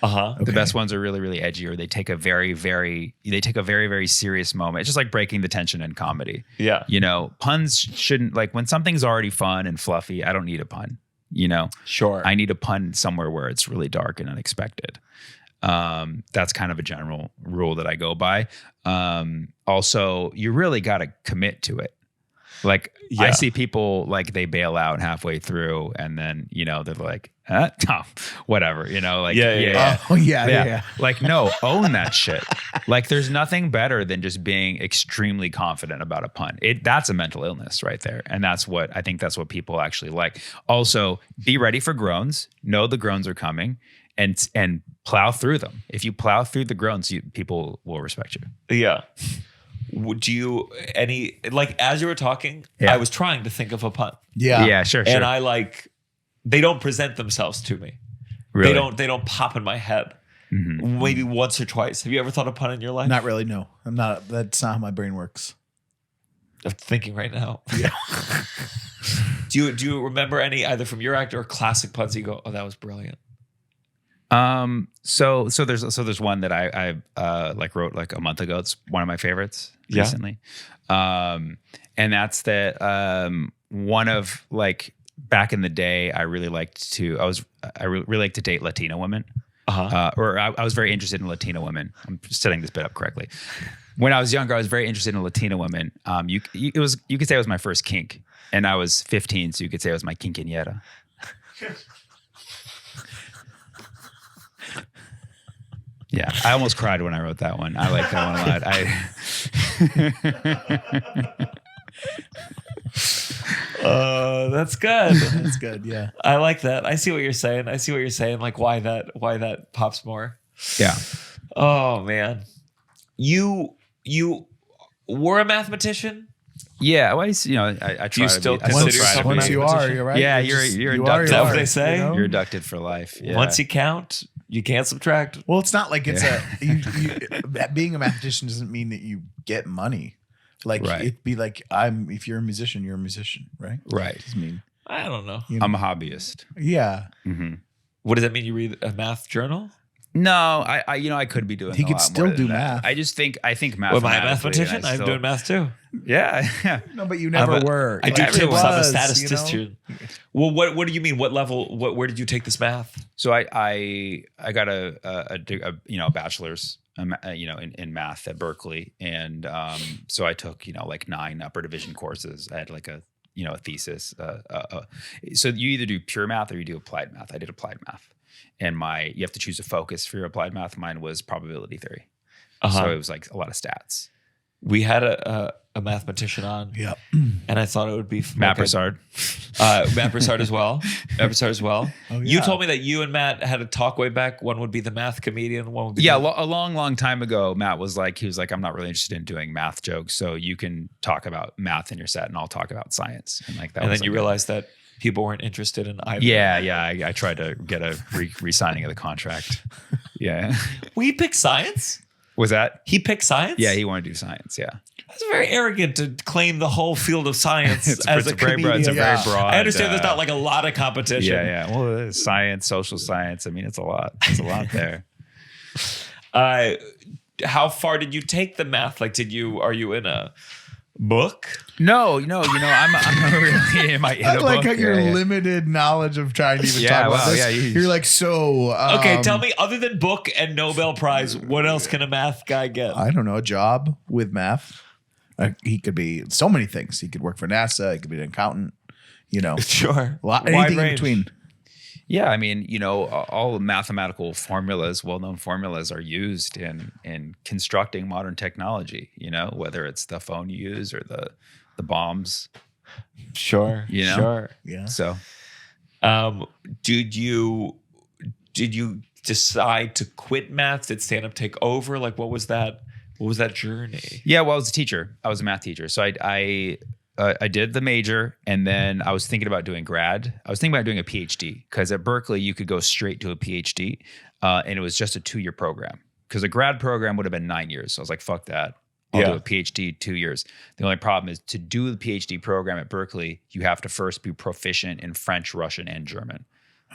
Okay. The best ones are really, really edgy, or they take a very, very serious moment. It's just like breaking the tension in comedy. Yeah. Puns shouldn't, like, when something's already fun and fluffy, I don't need a pun, Sure. I need a pun somewhere where it's really dark and unexpected. That's kind of a general rule that I go by. Also, you really got to commit to it. Like, I see people, like, they bail out halfway through, and then, they're like, whatever, like, yeah. Like, no, own that shit. Like, there's nothing better than just being extremely confident about a pun. That's a mental illness right there. And I think that's what people actually like. Also, be ready for groans. Know the groans are coming, and plow through them. If you plow through the groans, people will respect you. Yeah. Would you as you were talking, I was trying to think of a pun. Yeah, sure. And they don't present themselves to me. Really? They don't pop in my head. Mm-hmm. Maybe once or twice. Have you ever thought of a pun in your life? Not really. No, I'm not. That's not how my brain works. I'm thinking right now. Yeah. Do you remember any either from your act or classic puns you go, oh, that was brilliant? So there's one that I wrote like a month ago. It's one of my favorites recently. And that's that, one of, like, back in the day, I really liked to date Latina women. Or I was very interested in Latina women. I'm setting this bit up correctly. When I was younger, I was very interested in Latina women. You could say it was my first kink, and I was 15. So you could say it was my quinceañera. Yeah, I almost cried when I wrote that one. I like that one a lot. That's good. That's good. Yeah, I like that. I see what you're saying. Like why that pops more. Yeah. Oh man, you were a mathematician. Yeah, well, I try. You still to be, I still try to be. Once you are, you're right. Yeah, you're inducted. Is that what they say? You're inducted for life. Yeah. Once you count, you can't subtract. Well, it's not like it's being a mathematician doesn't mean that you get money. Like, it'd be like, if you're a musician, you're a musician, right? Right. It doesn't mean, I don't know. I'm a hobbyist. Yeah. Mm-hmm. What does that mean? You read a math journal? No, I could be doing. He could still do math. I think math. Am I a mathematician? I'm doing math too. Yeah. No, but you never were. I do too. I'm a was, statistician. Well, what do you mean? What level? Where did you take this math? So I got a bachelor's in math at Berkeley, and so I took like 9 upper division courses. I had like a thesis. So you either do pure math or you do applied math. I did applied math. And you have to choose a focus for your applied math. Mine was probability theory. So it was like a lot of stats. we had a mathematician on. Yep. And I thought it would be Matt Broussard. Matt Broussard as well. Matt Broussard as well. Oh, You yeah. told me that you and Matt had a talk way back. One would be the math comedian. One would be Yeah, a long time ago, Matt was like, I'm not really interested in doing math jokes. So you can talk about math in your set and I'll talk about science. And like that. And was then you like realized that people weren't interested in either. Yeah. I tried to get a re-signing of the contract. Yeah. We picked science. Was that? He picked science. Yeah, he wanted to do science. Yeah. That's very arrogant to claim the whole field of science as a very comedian. it's a very broad. I understand there's not like a lot of competition. Yeah. Well, it's science, social science. I mean, it's a lot. There's a lot there. How far did you take the math? Like, are you in a book? No. I'm really in I a like book. how your Yeah. limited knowledge of trying to even Yeah, talk about wow, this. yeah, You're like, so. Okay, tell me, other than book and Nobel Prize, what else can a math guy get? I don't know, a job with math. He could be so many things. He could work for NASA. He could be an accountant. Sure. Anything in between. Yeah, I mean, all mathematical formulas, well-known formulas, are used in constructing modern technology. Whether it's the phone you use or the bombs. Sure. Sure. Yeah. So, did you decide to quit math? Did stand-up take over? Like, what was that? What was that journey? yeah, well, I was a teacher. I was a math teacher. So I did the major, and then I was thinking about doing grad. I was thinking about doing a PhD because at Berkeley you could go straight to a PhD, and it was just a 2-year program. Because a grad program would have been 9 years. So I was like, fuck that. I'll do a PhD 2 years. The only problem is to do the PhD program at Berkeley, you have to first be proficient in French, Russian, and German.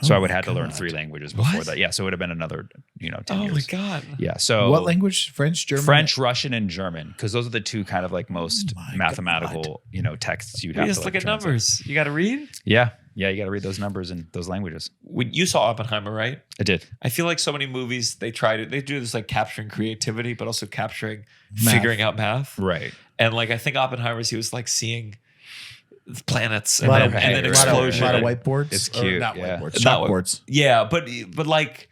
So I would have to learn 3 languages before that. Yeah, so it would have been another 10 years. Oh my God. Yeah. So What language? French, German? French, Russian, and German, because those are the 2 kind of like most mathematical, texts you'd You have just to look like at translate. numbers. You got to read. Yeah, you got to read those numbers in those languages. When you saw Oppenheimer, right? I did. I feel like so many movies they do this like capturing creativity, but also capturing Math. figuring out math. Right. And like I think Oppenheimer's, he was like seeing planets A and lot then, of, and then right, explosion. A lot of and- whiteboards. It's Or cute, not yeah. whiteboards. Not Chalkboards. Yeah, but like,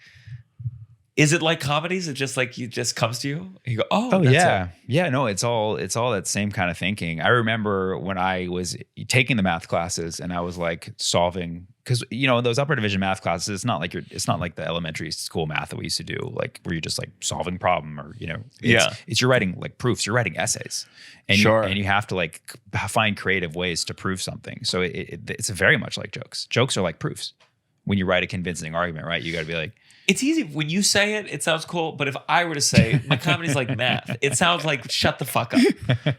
is it like comedies? It just like it just comes to you. You go, oh that's yeah. it. Yeah, no, it's all that same kind of thinking. I remember when I was taking the math classes and I was like solving, because those upper division math classes, it's not like the elementary school math that we used to do, like where you're just like solving problem or it's you're writing like proofs, you're writing essays, and you have to like find creative ways to prove something. So it's very much like jokes. Jokes are like proofs. When you write a convincing argument, right? You got to be like. It's easy when you say it. It sounds cool, but if I were to say my comedy's like math, it sounds like shut the fuck up.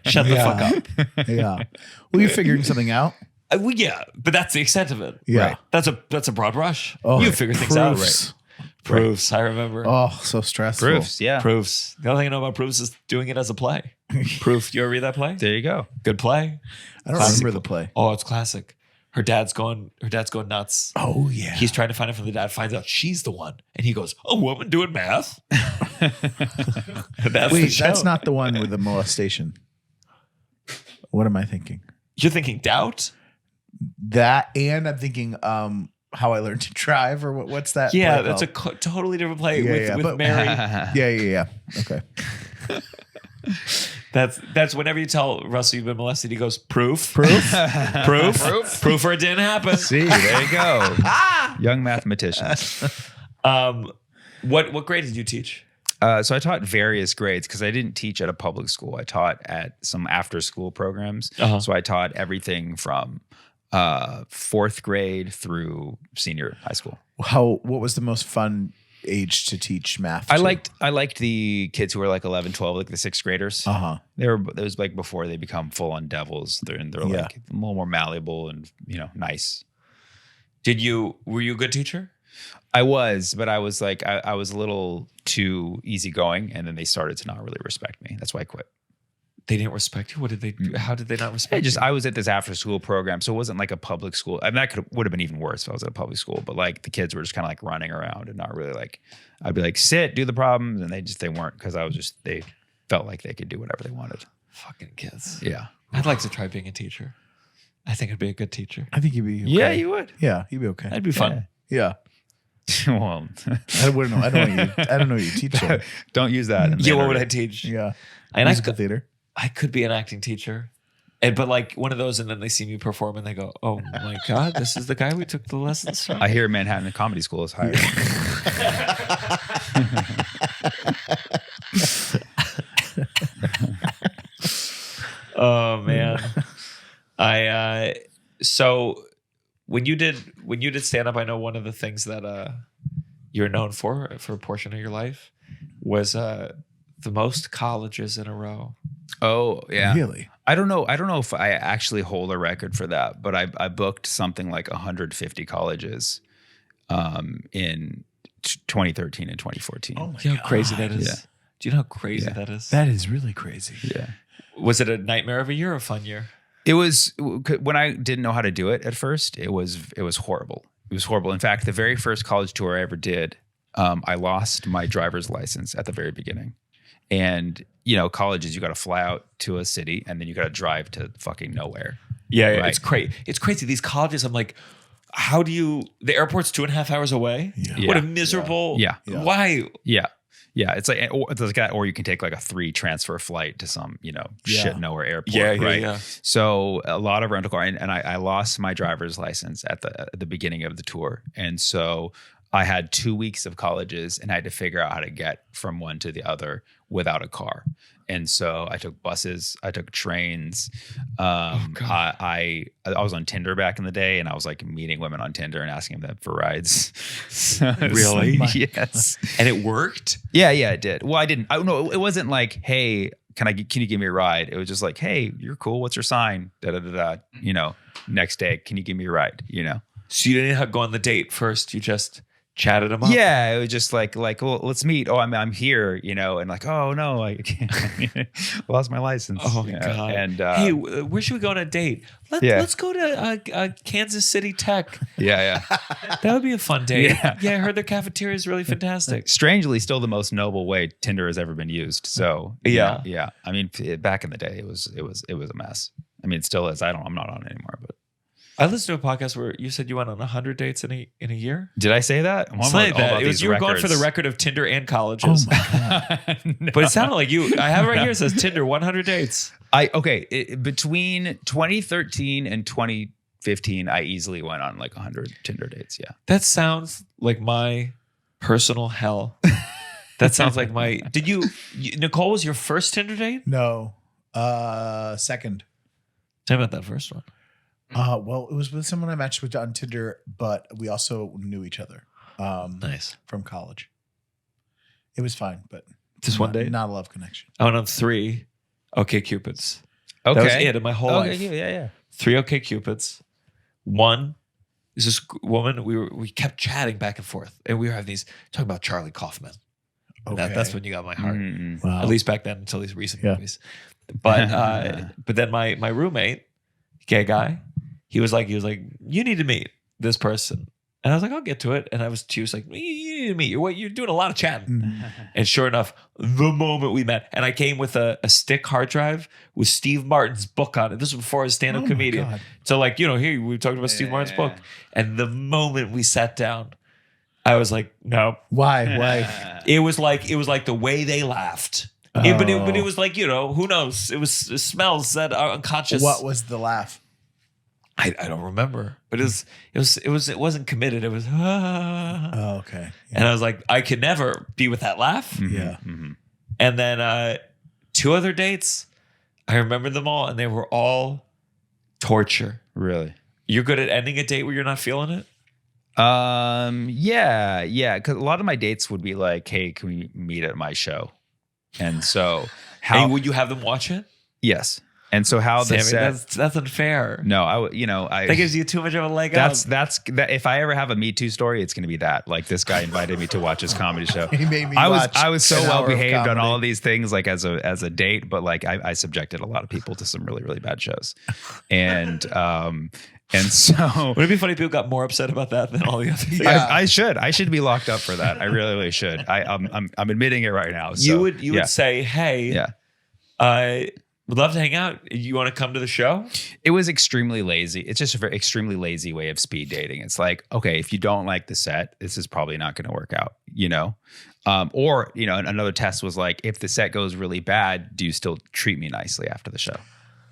Shut the fuck up. Yeah. Well, you're figuring something out. Well, yeah, but that's the extent of it. Yeah. Right. That's a broad brush. Oh, You figure things out. proofs. Right. Proofs. I remember. Oh, so stressful. Proofs, yeah. Proofs. The only thing I know about proofs is doing it as a play. Proof. You ever read that play? There you go. Good play. I don't Classic. remember the play. Oh, it's classic. Her dad's going nuts. Oh, yeah. He's trying to find it from the dad, finds out she's the one. And he goes, a woman doing math? That's Wait, that's not the one with the molestation. What am I thinking? You're thinking doubt? That, and I'm thinking How I Learned to Drive, or what's that? Yeah, play that's a called? totally different play Yeah, with but- Mary. Yeah. Okay. That's whenever you tell Russell you've been molested, he goes, proof. Proof? Proof or it didn't happen. See, there you go. Young mathematicians. What grade did you teach? So I taught various grades because I didn't teach at a public school. I taught at some after school programs. Uh-huh. So I taught everything from 4th grade through senior high school. What was the most fun age to teach math? I liked the kids who were like 11, 12, like the 6th graders. Uh-huh. It was like before they become full on devils. They're Yeah. like a little more malleable and nice. Were you a good teacher? I was, but I was like I was a little too easygoing, and then they started to not really respect me. That's why I quit. They didn't respect you? What did they do? How did they not respect you? I was at this after school program, so it wasn't like a public school. I mean, that would have been even worse if I was at a public school. But like the kids were just kind of like running around and not really like. I'd be like, sit, do the problems, and they weren't, because they felt like they could do whatever they wanted. Fucking kids. Yeah. I'd like to try being a teacher. I think I'd be a good teacher. I think you'd be okay. Yeah, you would. Yeah, you'd be okay. That'd be fun. Yeah. Well, I wouldn't know. I don't know what you teach them. don't use that. Yeah, what would I teach? Yeah. And Musical theater. I could be an acting teacher. But like one of those, and then they see me perform and they go, "Oh my God, this is the guy we took the lessons from." I hear Manhattan Comedy School is hiring. Oh man. So when you did stand up, I know one of the things that you're known for a portion of your life was the most colleges in a row. Oh yeah. Really? I don't know if I actually hold a record for that, but I booked something like 150 colleges in 2013 and 2014. Oh my Do you know how crazy that is? Yeah. Do you know how crazy that is? That is really crazy. Yeah. Was it a nightmare of a year or a fun year? It was, when I didn't know how to do it at first, it was horrible. It was horrible. In fact, the very first college tour I ever did, I lost my driver's license at the very beginning. And, colleges, you got to fly out to a city and then you got to drive to fucking nowhere. Yeah, Right. it's crazy. It's crazy. These colleges, I'm like, how do you? The airport's 2.5 hours away. Yeah. What a miserable. Yeah. Why? Yeah. Yeah. It's like that, or you can take like a 3 transfer flight to some, shit nowhere airport. Yeah, right. yeah. So a lot of rental car, and I lost my driver's license at the beginning of the tour. And so I had 2 weeks of colleges and I had to figure out how to get from one to the other without a car. And so I took buses, I took trains. I was on Tinder back in the day, and I was like meeting women on Tinder and asking them for rides. Really? Yes. And it worked? Yeah, it did. Well, I didn't. It wasn't like, hey, can you give me a ride? It was just like, hey, you're cool. What's your sign? Da da da da. Next day, can you give me a ride? So you didn't have to go on the date first. You just chatted them up. Yeah, it was just like, well, let's meet. Oh, I'm here, and like, oh no, I lost my license. Oh my God. And hey, where should we go on a date? Let's go to Kansas City Tech. yeah. That would be a fun date. Yeah. I heard their cafeteria is really fantastic. Strangely, still the most noble way Tinder has ever been used. So Yeah. yeah. I mean, back in the day, it was a mess. I mean, it still is. I'm not on it anymore, but. I listened to a podcast where you said you went on 100 dates in a year. Did I say that? It's like that. It was, you were going for the record of Tinder and colleges. Oh my God. No. But it sounded like you. I have it right here. It says Tinder 100 dates. Between 2013 and 2015, I easily went on like 100 Tinder dates. Yeah. That sounds like my personal hell. That sounds like my. Did you Nicole was your first Tinder date? No. Second. Tell me about that first one. Well, it was with someone I matched with on Tinder, but we also knew each other. Nice. From college. It was fine, but Just one date? Not a love connection. I went on 3 OK Cupids. Okay. That was it in my whole life. Yeah. 3 OK Cupids. One is this woman. We kept chatting back and forth, and we were having these talking about Charlie Kaufman. Okay. That's when you got my heart. Wow. At least back then, until these recent movies. But then my roommate, gay guy, he was like, you need to meet this person. And I was like, I'll get to it. And she was like, you need to meet. You're doing a lot of chatting. Mm-hmm. And sure enough, the moment we met, and I came with a stick hard drive with Steve Martin's book on it. This was before I was a stand-up Oh my comedian. God. So here we talked about Steve Martin's book. And the moment we sat down, I was like, no. Why? It was like the way they laughed. But it was like, who knows? It smells that are unconscious. What was the laugh? I don't remember, but it wasn't committed. It was, Oh, okay. and I was like, I could never be with that laugh. Yeah. Mm-hmm. And then 2 other dates, I remember them all, and they were all torture. Really? You're good at ending a date where you're not feeling it? Yeah. Because a lot of my dates would be like, hey, can we meet at my show? And so And would you have them watch it? Yes. And so how the Sammy, set? that's unfair. No, I That gives you too much of a leg up. That's if I ever have a Me Too story, it's going to be that. Like this guy invited me to watch his comedy show. He made me I watch was so an well hour of behaved on comedy. all of these things, like as a date, but like I subjected a lot of people to some really, really bad shows, and so Would it be funny if people got more upset about that than all the other things? Yeah. I should be locked up for that. I really, really should. I'm admitting it right now. So, You would say, hey, yeah. Would love to hang out. You want to come to the show? It was extremely lazy. It's just a very extremely lazy way of speed dating. It's like, okay, if you don't like the set, this is probably not going to work out, you know? Or, you know, another test was like, if the set goes really bad, do you still treat me nicely after the show?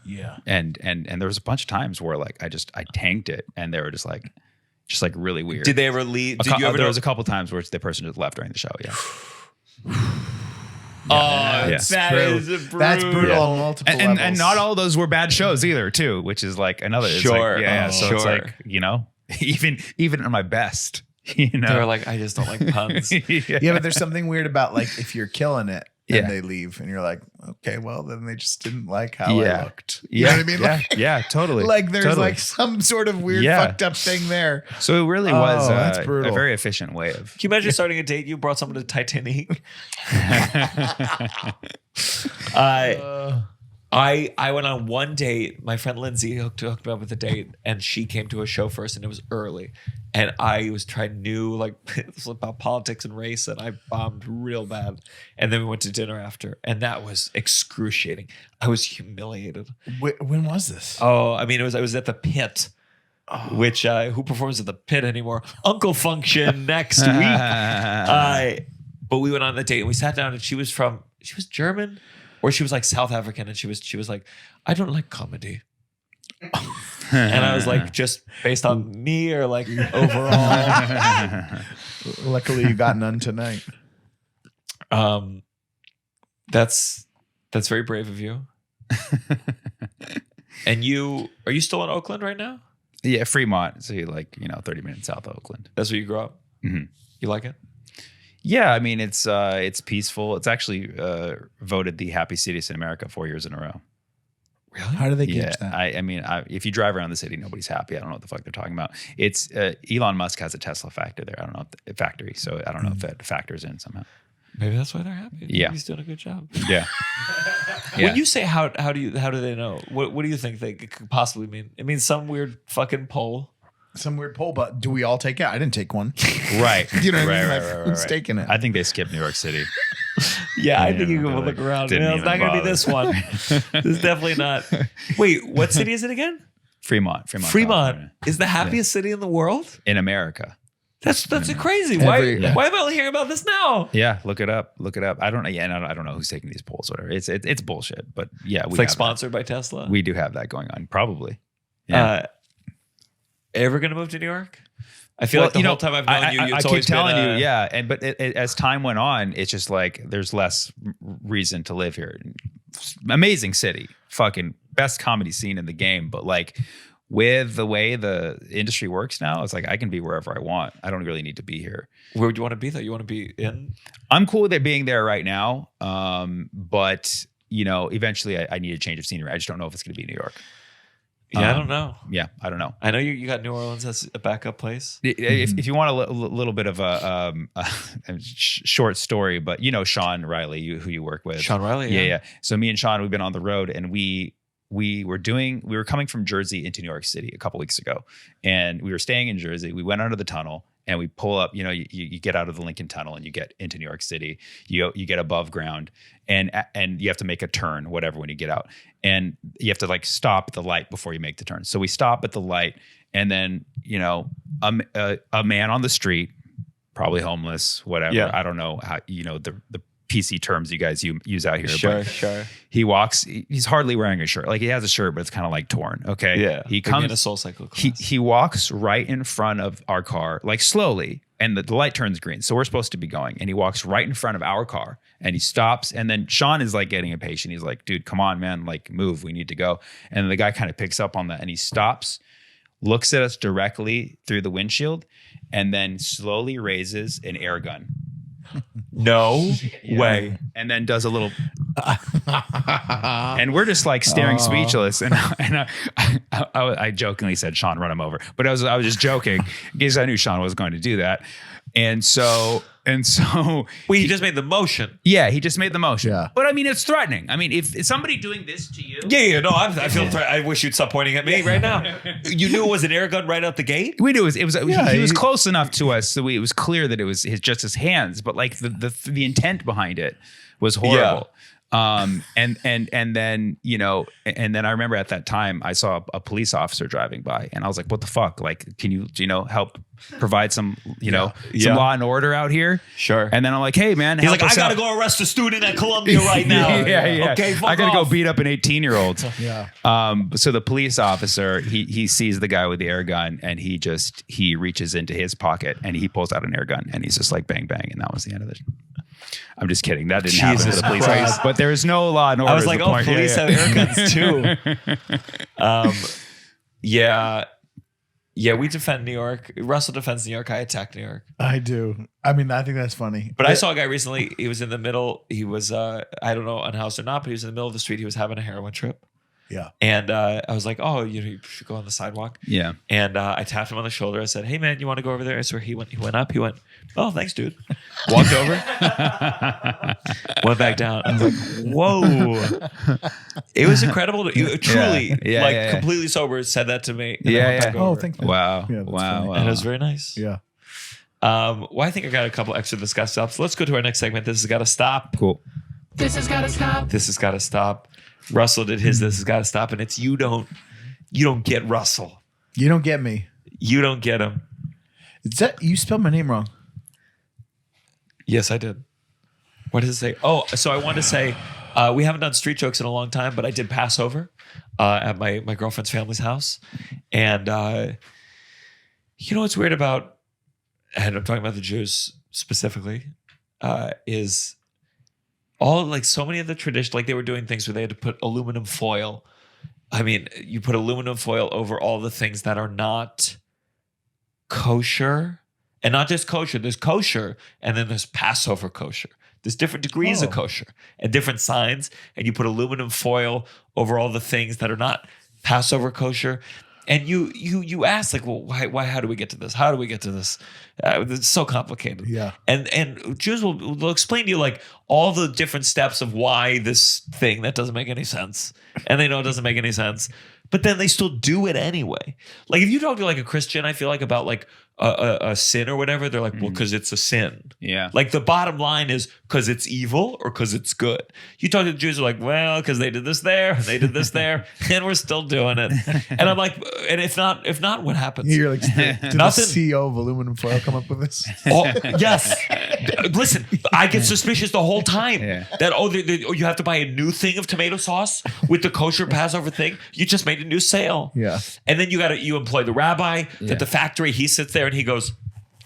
Yeah. And there was a bunch of times where like I tanked it and they were just like really weird. Did they ever leave? Did you ever? There was a couple times where the person just left during the show. Yeah. That's brutal on multiple levels. And not all of those were bad shows either, too, which is like another. Sure. So it's like, you know, even at my best, you know, they're like, I just don't like puns. Yeah, but there's something weird about like if you're killing it and they leave and you're like, okay, well then they just didn't like how I looked. You know what I mean? Like, totally. Like there's like some sort of weird fucked up thing there. So it really was that's a brutal. very efficient way of. Can you imagine starting a date? You brought someone to Titanic. I went on one date. My friend Lindsay hooked me up with a date, and she came to a show first, and it was early. And I was trying new, like, it was about politics and race, and I bombed real bad. And then we went to dinner after, and that was excruciating. I was humiliated. When was this? Oh, I mean, I was at the Pit. Which who performs at the Pit anymore? Uncle Function next week. But we went on the date and we sat down and she was German or she was like South African and she was like, I don't like comedy. And I was like, just based on me or like overall? Luckily you got none tonight. That's very brave of you. And are you still in Oakland right now? Yeah, Fremont. So you're like, 30 minutes south of Oakland. That's where you grew up? Mm-hmm. You like it? Yeah, I mean, it's peaceful. It's actually voted the happiest city in America 4 years in a row. Really? How do they gauge that? I mean, if you drive around the city, nobody's happy. I don't know what the fuck they're talking about. It's Elon Musk has a Tesla factory there. I don't know so I don't know if that factors in somehow. Maybe that's why they're happy. Yeah, he's doing a good job. Yeah. When you say how do they know? What do you think they could possibly mean? It means some weird fucking poll. Some weird poll, but do we all take it? I didn't take one. Right. You know what I mean? Right. Who's taking it? I think they skipped New York City. Yeah, I think you can look around. It's not going to be this one. This is definitely not. Wait, what city is it again? Fremont. Fremont is the happiest city in the world? In America. That's crazy. Why am I only hearing about this now? Yeah, look it up. I don't know who's taking these polls or whatever. It's bullshit. But yeah, it's like sponsored by Tesla. We do have that going on. Probably. Yeah. Ever gonna move to New York? I feel like the whole time I've known you, it's I always keep telling been, you, yeah. But as time went on, it's just like there's less reason to live here. Amazing city, fucking best comedy scene in the game. But like with the way the industry works now, it's like I can be wherever I want. I don't really need to be here. Where would you want to be though? You want to be in? I'm cool with it being there right now. But eventually I need a change of scenery. I just don't know if it's going to be New York. Yeah, I don't know. Yeah, I don't know. I know you got New Orleans as a backup place. If you want a little bit of a short story, but Sean Riley, who you work with. Sean Riley, yeah. So me and Sean, we've been on the road, and we were coming from Jersey into New York City a couple weeks ago, and we were staying in Jersey. We went under the tunnel. And we pull up, you get out of the Lincoln Tunnel and you get into New York City. You get above ground and you have to make a turn, whatever, when you get out. And you have to like stop at the light before you make the turn. So we stop at the light and then, a man on the street, probably homeless, whatever. Yeah. I don't know how, the PC terms you guys use out here. Sure. He walks, he's hardly wearing a shirt. Like he has a shirt, but it's kind of like torn. Okay. Yeah. He comes in a Soul Cycle class. He walks right in front of our car, like slowly, and the light turns green. So we're supposed to be going. And he walks right in front of our car and he stops. And then Sean is like getting impatient. He's like, dude, come on, man. Like move. We need to go. And the guy kind of picks up on that and he stops, looks at us directly through the windshield, and then slowly raises an air gun. No way. And then does a little and we're just like staring speechless. And I jokingly said, Sean, run him over. But I was just joking because I knew Sean was going to do that. And so wait, he just made the motion. Yeah, he just made the motion. Yeah. But I mean, it's threatening. I mean, if somebody doing this to you. Yeah, no, I feel I wish you'd stop pointing at me right now. You knew it was an air gun right out the gate? We knew it was he was close enough to us so it was clear that it was just his hands, but like the intent behind it was horrible. And then, and then I remember at that time I saw a police officer driving by and I was like, what the fuck? Like, can you, help provide some, some law and order out here? Sure. And then I'm like, hey man, he's like, I gotta go arrest a student at Columbia right now. yeah. Okay, I gotta go beat up an 18-year-old. Yeah. So the police officer, he sees the guy with the air gun and he reaches into his pocket and he pulls out an air gun and he's just like bang, bang. And that was the end of it. I'm just kidding. That didn't happen to the police officer. But there is no law and order. I was like, police have air guns too. Yeah, we defend New York. Russell defends New York. I attack New York. I do. I mean, I think that's funny. But I saw a guy recently. He was in the middle. He was, I don't know, unhoused or not, but he was in the middle of the street. He was having a heroin trip. Yeah. And I was like, oh, you should go on the sidewalk. Yeah. And I tapped him on the shoulder. I said, hey, man, you want to go over there? I swear he went up. He went, oh, thanks, dude. Walked over. Went back down. I was like, whoa. It was incredible. Truly, completely sober, said that to me. Oh, thank you. Wow. Yeah, wow. And it was very nice. Yeah. Well, I think I got a couple extra discuss ups. Let's go to our next segment. This has got to stop. Cool. This has got to stop. This has got to stop. Russell did his. This has got to stop, and it's you don't get Russell. You don't get me. You don't get him. Is that you spelled my name wrong? Yes, I did. What does it say? Oh, so I wanted to say we haven't done street jokes in a long time, but I did Passover at my girlfriend's family's house, and you know what's weird about, and I'm talking about the Jews specifically, is all like so many of the tradition, like they were doing things where they had to put aluminum foil. I mean, you put aluminum foil over all the things that are not kosher, and not just kosher. There's kosher, and then there's Passover kosher. There's different degrees of kosher and different signs, and you put aluminum foil over all the things that are not Passover kosher. And you ask like, well, why? How do we get to this? How do we get to this? It's so complicated. Yeah. And Jews will explain to you like all the different steps of why this thing that doesn't make any sense, and they know it doesn't make any sense, but then they still do it anyway. Like if you talk to like a Christian, I feel like about like a sin or whatever, they're like, well, because it's a sin. Yeah. Like the bottom line is because it's evil or because it's good. You talk to the Jews, are like, well, because they did this there, and they did this there, and we're still doing it. And I'm like, and if not, what happens? You're like, did the CEO of aluminum foil come up with this? Oh, yes. Listen, I get suspicious the whole time that you have to buy a new thing of tomato sauce with the kosher Passover thing. You just made a new sale. Yeah. And then you employ the rabbi at the factory. He sits there and he goes,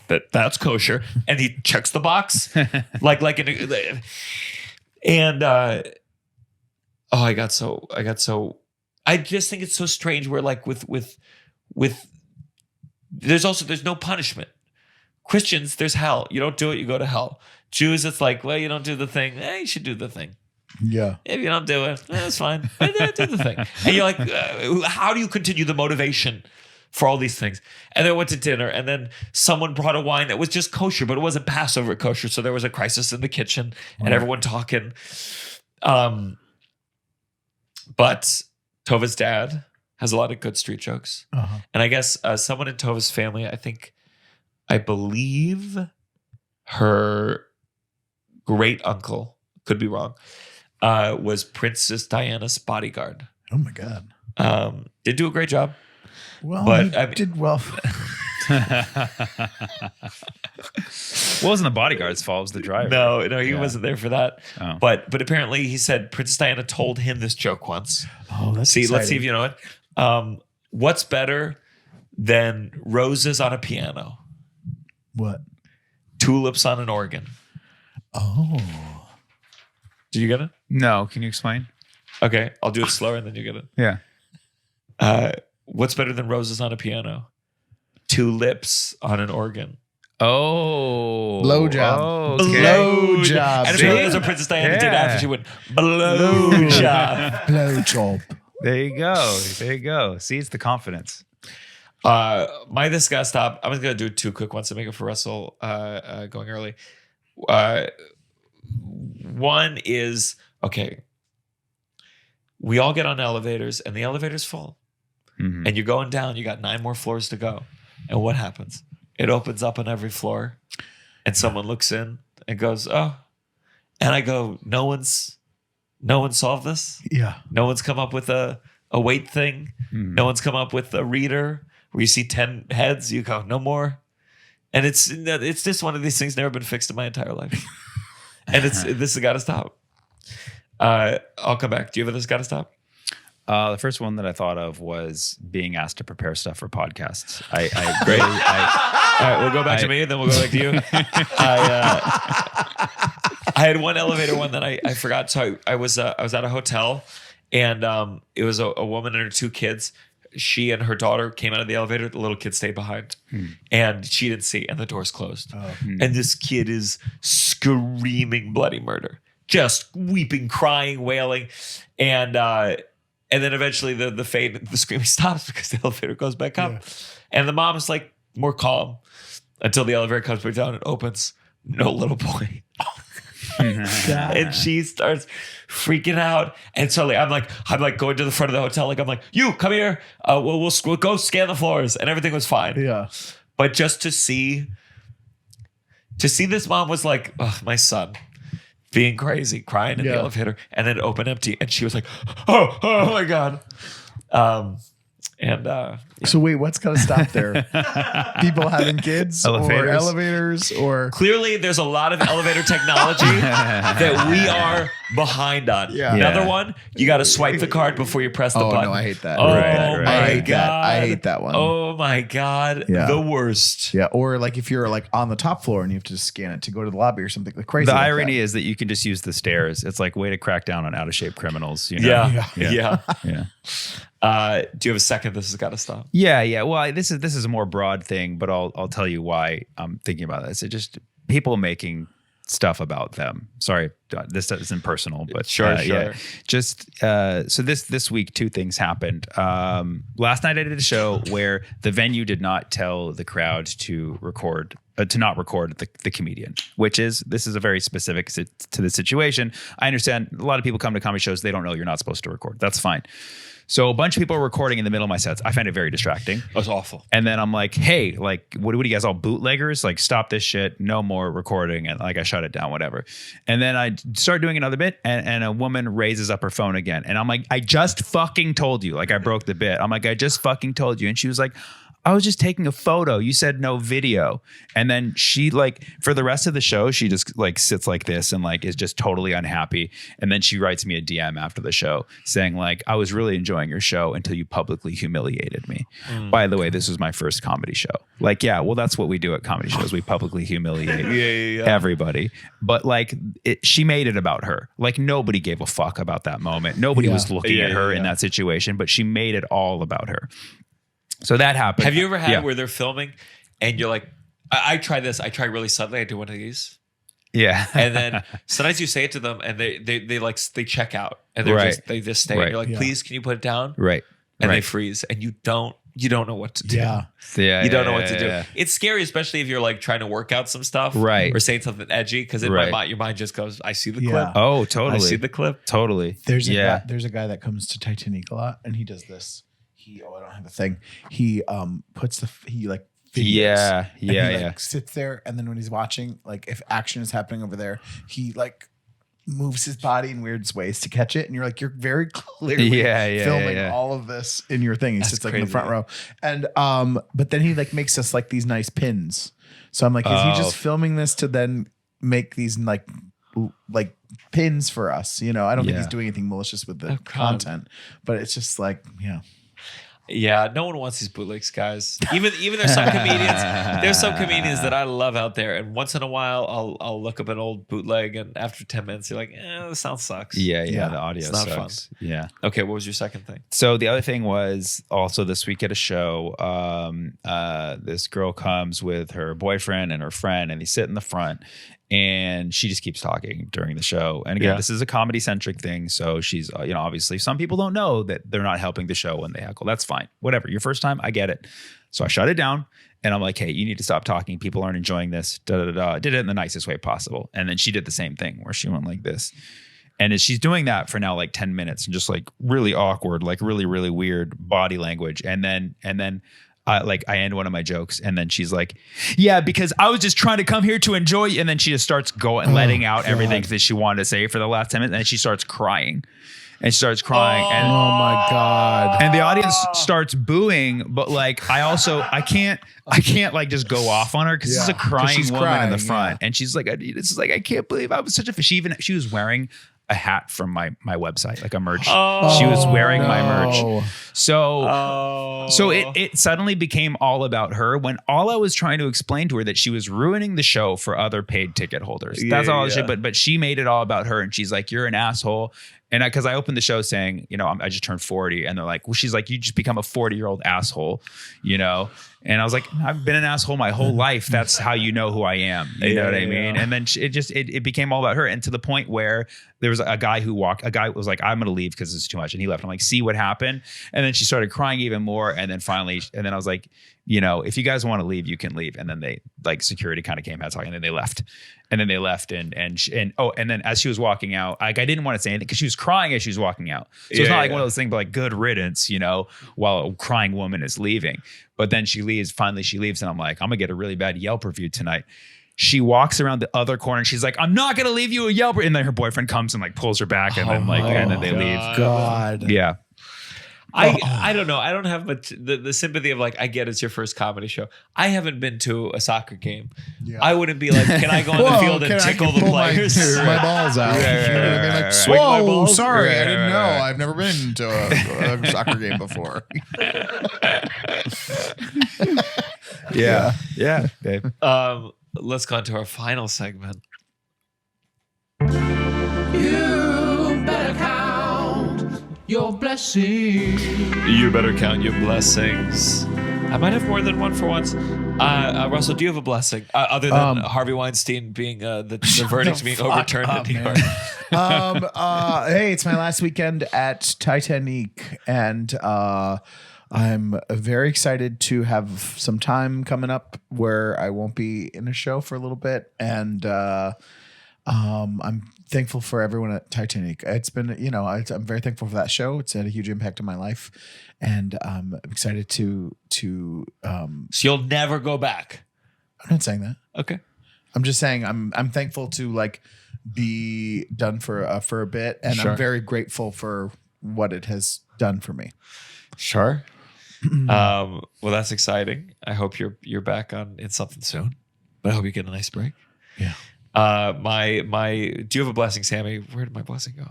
that's kosher, and he checks the box I just think it's so strange where like with there's no punishment. Christians, there's hell. You don't do it, you go to hell. Jews, it's like, well, you don't do the thing. You should do the thing. Yeah. If you don't do it, that's fine. Do the thing. And you're like, how do you continue the motivation for all these things? And then I went to dinner, and then someone brought a wine that was just kosher, but it wasn't Passover kosher. So there was a crisis in the kitchen and everyone talking. But Tova's dad has a lot of good street jokes. Uh-huh. And I guess someone in Tova's family, I believe her great uncle, could be wrong, was Princess Diana's bodyguard. Oh my God. Did do a great job. Well, but he did well. Wasn't the bodyguard's fault, it was the driver. No, he wasn't there for that. Oh. But apparently he said Princess Diana told him this joke once. Oh, that's exciting. Let's see if you know it. What's better than roses on a piano? What? Tulips on an organ. Oh. Did you get it? No. Can you explain? Okay, I'll do it slower and then you get it. Yeah. What's better than roses on a piano? Two lips on an organ. Oh. Blowjob. Oh, okay. Blowjob. And apparently that's what Princess Diana did after she went, blowjob. Blowjob. There you go. There you go. See, it's the confidence. This gotta stop. I'm just gonna do two quick ones to make it for Russell going early. One is, okay, we all get on elevators and the elevator's full. Mm-hmm. And you're going down, you got 9 more floors to go. And what happens? It opens up on every floor and someone looks in and goes, oh. And I go, no one's No one solved this. Yeah. No one's come up with a weight thing. No one's come up with a reader where you see 10 heads, you go, no more. And it's just one of these things never been fixed in my entire life. And this has got to stop. I'll come back. Do you have this got to stop? The first one that I thought of was being asked to prepare stuff for podcasts. Great. All right, we'll go back to me, then we'll go back to you. I had one elevator one that I forgot. So I was at a hotel, and it was a woman and her 2 kids. She and her daughter came out of the elevator. The little kid stayed behind, and she didn't see, and the door's closed. And this kid is screaming bloody murder, just weeping, crying, wailing, and then eventually the screaming stops because the elevator goes back up, and the mom is like more calm until the elevator comes back down and opens. No little boy. And she starts freaking out, and suddenly I'm like going to the front of the hotel, like I'm like, you come here, we'll go scan the floors, and everything was fine. Yeah, but just to see this mom was like, oh, my son being crazy, crying in the elevator, and then open empty, and she was like, oh my god. So wait, what's got to stop there? People having kids or elevators or clearly there's a lot of elevator technology that we are behind on. Yeah. Another one, you got to swipe the card before you press the button. No, I hate that. Oh my god, I hate that one. Oh my god, the worst. Yeah, or like if you're like on the top floor and you have to just scan it to go to the lobby or something like crazy. The like irony that. is that you can just use the stairs. It's like way to crack down on out of shape criminals. You know? Yeah. Do you have a second? This has got to stop. Yeah. Well, this is a more broad thing, but I'll tell you why I'm thinking about this. It's just people making stuff about them. Sorry, this isn't personal, but sure. Yeah. Just so this week, 2 things happened. Last night I did a show where the venue did not tell the crowd to not record the comedian, this is a very specific to the situation. I understand a lot of people come to comedy shows, they don't know you're not supposed to record. That's fine. So a bunch of people are recording in the middle of my sets. I find it very distracting. It was awful. And then I'm like, hey, like, what are you guys all bootleggers? Like, stop this shit. No more recording. And like, I shut it down, whatever. And then I start doing another bit, and a woman raises up her phone again. And I'm like, I just fucking told you. Like, I broke the bit. I'm like, I just fucking told you. And she was like, I was just taking a photo. You said no video. And then she like, for the rest of the show, she just like sits like this and like is just totally unhappy. And then she writes me a DM after the show saying like, I was really enjoying your show until you publicly humiliated me. By the way, this was my first comedy show. Like, yeah, well, that's what we do at comedy shows. We publicly humiliate everybody. But like, she made it about her. Like nobody gave a fuck about that moment. Nobody was looking at her in that situation, but she made it all about her. So that happened. Have you ever had where they're filming and you're like, I try this. I try really subtly. I do one of these. Yeah. And then sometimes you say it to them and they check out and they just stay. And you're like, please, can you put it down? Right. And they freeze and you don't know what to do. Yeah. You don't know what to do. It's scary, especially if you're like trying to work out some stuff. Right. Or saying something edgy. Because in my mind, your mind just goes, I see the clip. Oh, totally. I see the clip. Totally. There's a guy that comes to Titanic a lot and he does this. I don't have a thing. He puts videos. Yeah. Sits there, and then when he's watching, like if action is happening over there, he like moves his body in weird ways to catch it, and you're like, you're very clearly filming all of this in your thing. He sits like in the front row, and but then he like makes us like these nice pins. So I'm like, is he just filming this to then make these like pins for us? You know, I don't think he's doing anything malicious with the content, but it's just like, Yeah, no one wants these bootlegs, guys. Even there's some comedians. There's some comedians that I love out there, and once in a while, I'll look up an old bootleg, and after 10 minutes, you're like, the sound sucks. Yeah. The audio it's not sucks. fun. Yeah. Okay, what was your second thing? So the other thing was also this week at a show. This girl comes with her boyfriend and her friend, and they sit in the front. And she just keeps talking during the show. And again, this is a comedy centric thing. So she's, obviously some people don't know that they're not helping the show when they heckle. That's fine. Whatever. Your first time, I get it. So I shut it down and I'm like, hey, you need to stop talking. People aren't enjoying this. I did it in the nicest way possible. And then she did the same thing where she went like this. And as she's doing that for now like 10 minutes and just like really awkward, like really, really weird body language. And then I end one of my jokes, and then she's like, "Yeah, because I was just trying to come here to enjoy," and then she just starts letting out everything that she wanted to say for the last 10 minutes, and she starts crying. And she starts crying, and Oh my God. and the audience starts booing. But like, I can't like just go off on her because this is a crying woman in the front, and she's like, this is like, I can't believe I was such a. She was wearing a hat from my website, like a merch. She was wearing my merch. So it suddenly became all about her, when all I was trying to explain to her that she was ruining the show for other paid ticket holders. That's all. But she made it all about her, and she's like, "You're an asshole." And because I opened the show saying, I just turned 40, and they're like, well, she's like, you just become a 40-year-old asshole, And I was like, I've been an asshole my whole life. That's how you know who I am. You know what I mean? And then it became all about her. And to the point where there was a guy was like, I'm going to leave because it's too much. And he left. I'm like, see what happened? And then she started crying even more. And then finally, I was like, if you guys want to leave, you can leave. And then they security kind of came out talking, and then they left. And then they left, and then as she was walking out, like I didn't want to say anything because she was crying as she was walking out. So it's not like one of those things, but like good riddance, while a crying woman is leaving. But then she leaves. Finally, she leaves, and I'm like, I'm gonna get a really bad Yelp review tonight. She walks around the other corner, and she's like, I'm not gonna leave you a Yelp. And then her boyfriend comes and like pulls her back, and then they leave. God. Yeah. I don't know. I don't have much the sympathy of like, I get it's your first comedy show. I haven't been to a soccer game. Yeah. I wouldn't be like, can I go on the field and tickle the players? My balls out. Swing my balls. Sorry, I didn't know. I've never been to a soccer game before. Yeah, babe. Let's go on to our final segment. You better count your blessings. You better count your blessings. I might have more than one for once. Russell, do you have a blessing other than Harvey Weinstein being the verdict being overturned in New York? Hey, it's my last weekend at Titanic, and I'm very excited to have some time coming up where I won't be in a show for a little bit, and I'm thankful for everyone at Titanic. It's been, I'm very thankful for that show. It's had a huge impact on my life, and I'm excited to. So you'll never go back. I'm not saying that. Okay. I'm just saying I'm thankful to like be done for a bit, and Sure. I'm very grateful for what it has done for me. Sure. Well, that's exciting. I hope you're back in something soon, but I hope you get a nice break. Yeah. Do you have a blessing, Sammy? Where did my blessing go?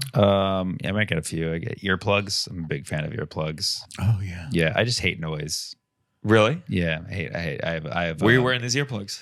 I might get a few. I get earplugs. I'm a big fan of earplugs. Oh yeah. Yeah, I just hate noise. Really? Yeah, I have. Were you wearing these earplugs?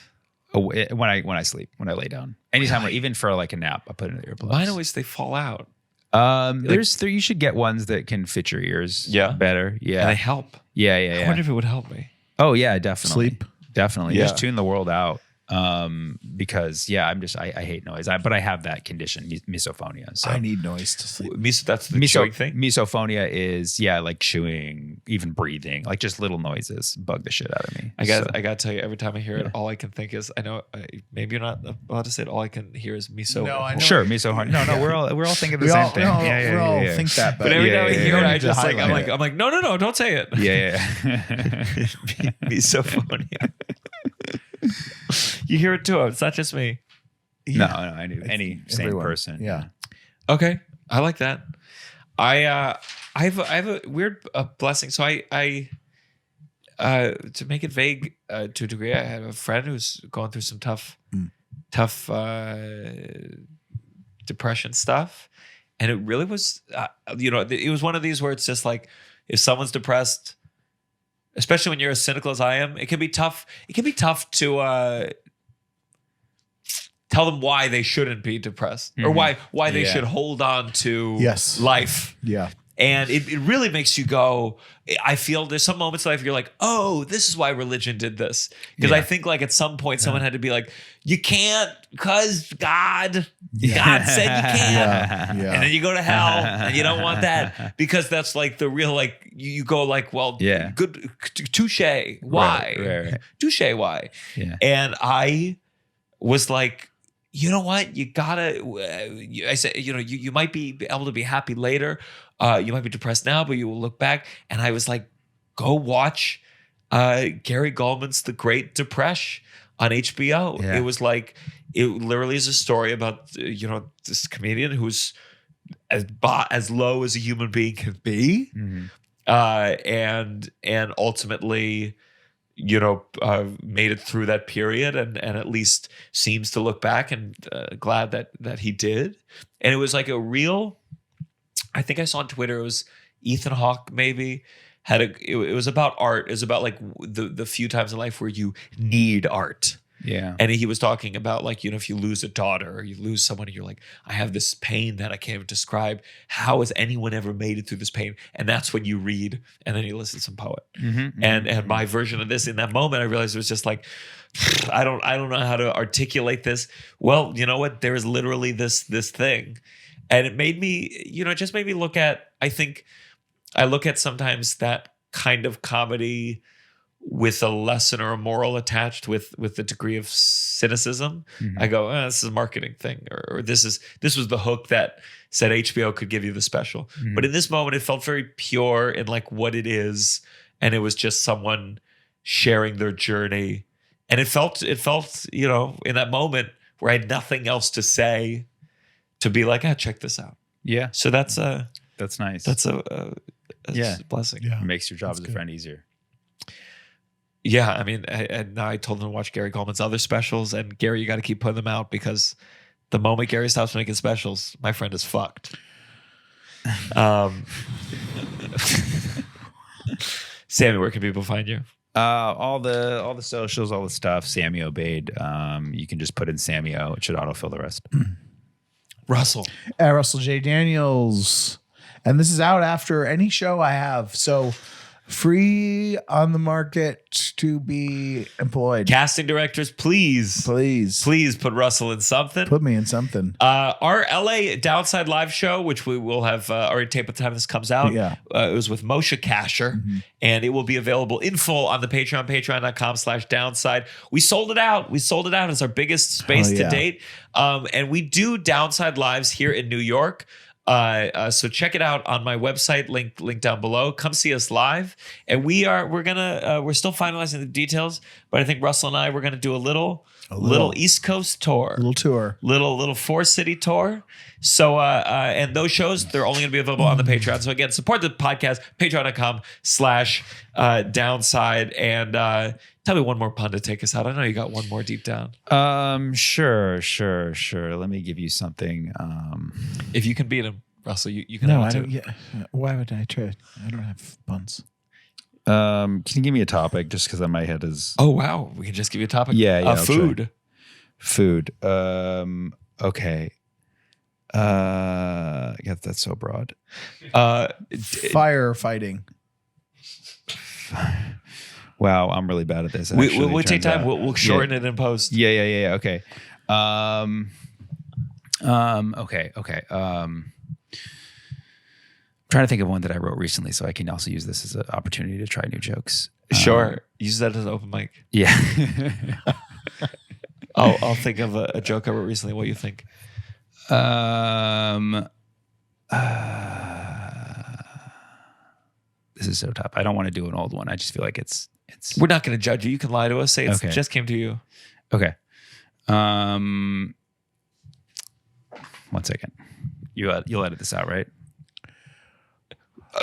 When I sleep, when I lay down, anytime, even for like a nap, I put in the earplugs. Mine always they fall out. You should get ones that can fit your ears. Better. Yeah, and they help. Yeah. I wonder if it would help me. Oh yeah, definitely. Sleep. Definitely. Yeah. Just tune the world out. Because I hate noise. But I have that condition, misophonia. So I need noise to sleep. That's the chewing thing. Misophonia is like chewing, even breathing, like just little noises bug the shit out of me. I got to tell you, every time I hear it, all I can think is, I know maybe you're not allowed to say it. All I can hear is miso. No, I know. Sure, misophonia. No, we're all thinking the same thing. We all think that, but every time I hear it, I just like I'm highlight like no, don't say it. Yeah. Misophonia. You hear it too. It's not just me. No, I knew any sane person. Yeah. Okay, I like that. I have a weird blessing. So I to make it vague to a degree, I had a friend who's going through some tough depression stuff, and it really was it was one of these where it's just like, if someone's depressed, especially when you're as cynical as I am, it can be tough. It can be tough to tell them why they shouldn't be depressed, or why they should hold on to life. Yeah. And it really makes you go, I feel there's some moments in life you're like, oh, this is why religion did this. Because I think like at some point someone had to be like, you can't, because God said you can't. Yeah. And then you go to hell and you don't want that, because that's like the real, like you go like, well, good, touche. Why? Right. Touche, why? Yeah. And I was like, you know what? You gotta. I said, you might be able to be happy later. You might be depressed now, but you will look back. And I was like, go watch Gary Goldman's The Great Depression on HBO. Yeah. It was like, it literally is a story about, this comedian who's as low as a human being can be. Mm-hmm. And ultimately, made it through that period and at least seems to look back and glad that he did. And it was like a real, I think I saw on Twitter, it was Ethan Hawke maybe, it was about art. It was about like the few times in life where you need art. Yeah. And he was talking about like, if you lose a daughter or you lose someone and you're like, I have this pain that I can't even describe. How has anyone ever made it through this pain? And that's when you read and then you listen to some poet. Mm-hmm. And my version of this in that moment, I realized it was just like, I don't know how to articulate this. Well, you know what? There is literally this thing. And it made me, it just made me look at, I think I look at sometimes that kind of comedy with a lesson or a moral attached with a degree of cynicism. Mm-hmm. I go, this is a marketing thing, or this was the hook that said HBO could give you the special. Mm-hmm. But in this moment, it felt very pure in like what it is, and it was just someone sharing their journey. And it felt, in that moment where I had nothing else to say, to be like, check this out. Yeah. So that's nice. That's a blessing. Yeah. It makes your job as a friend easier. Yeah, I mean, and now I told him to watch Gary Goldman's other specials, and Gary, you got to keep putting them out because the moment Gary stops making specials, my friend is fucked. Sammy, where can people find you? All the socials, all the stuff. Sammy Obeid. You can just put in Sammy O. It should autofill the rest. Russell. Russell J. Daniels. And this is out after any show I have. So free on the market to be employed. Casting directors, please put Russell in something. Put me in something. Our LA Downside live show, which we will have already taped by the time this comes out. Yeah. It was with Moshe Kasher, and it will be available in full on the Patreon, patreon.com/downside. We sold it out. It's our biggest space to date. And we do Downside lives here in New York. So check it out on my website, link down below. Come see us live. And we're still finalizing the details, but I think Russell and I, we're gonna do a little East Coast tour. Little 4-city tour. So and those shows, they're only gonna be available on the Patreon. So again, support the podcast, patreon.com/downside. And tell me one more pun to take us out. I know you got one more deep down. Sure. Let me give you something. If you can beat him, Russell, you can. No, have I it don't. too. Yeah. Why would I try? I don't have puns. Can you give me a topic just because my head is. Oh wow, we can just give you a topic. Yeah. Food. Okay. Yeah, that's so broad. Firefighting. Wow, I'm really bad at this. We'll take time. We'll shorten it in post. Yeah. Okay. Okay. Trying to think of one that I wrote recently, so I can also use this as an opportunity to try new jokes. Sure. Use that as an open mic. Yeah. I'll think of a joke I wrote recently. What do you think? This is so tough. I don't want to do an old one. I just feel like it's. We're not going to judge you. You can lie to us. Say it just came to you. Okay. 1 second. You'll edit this out, right?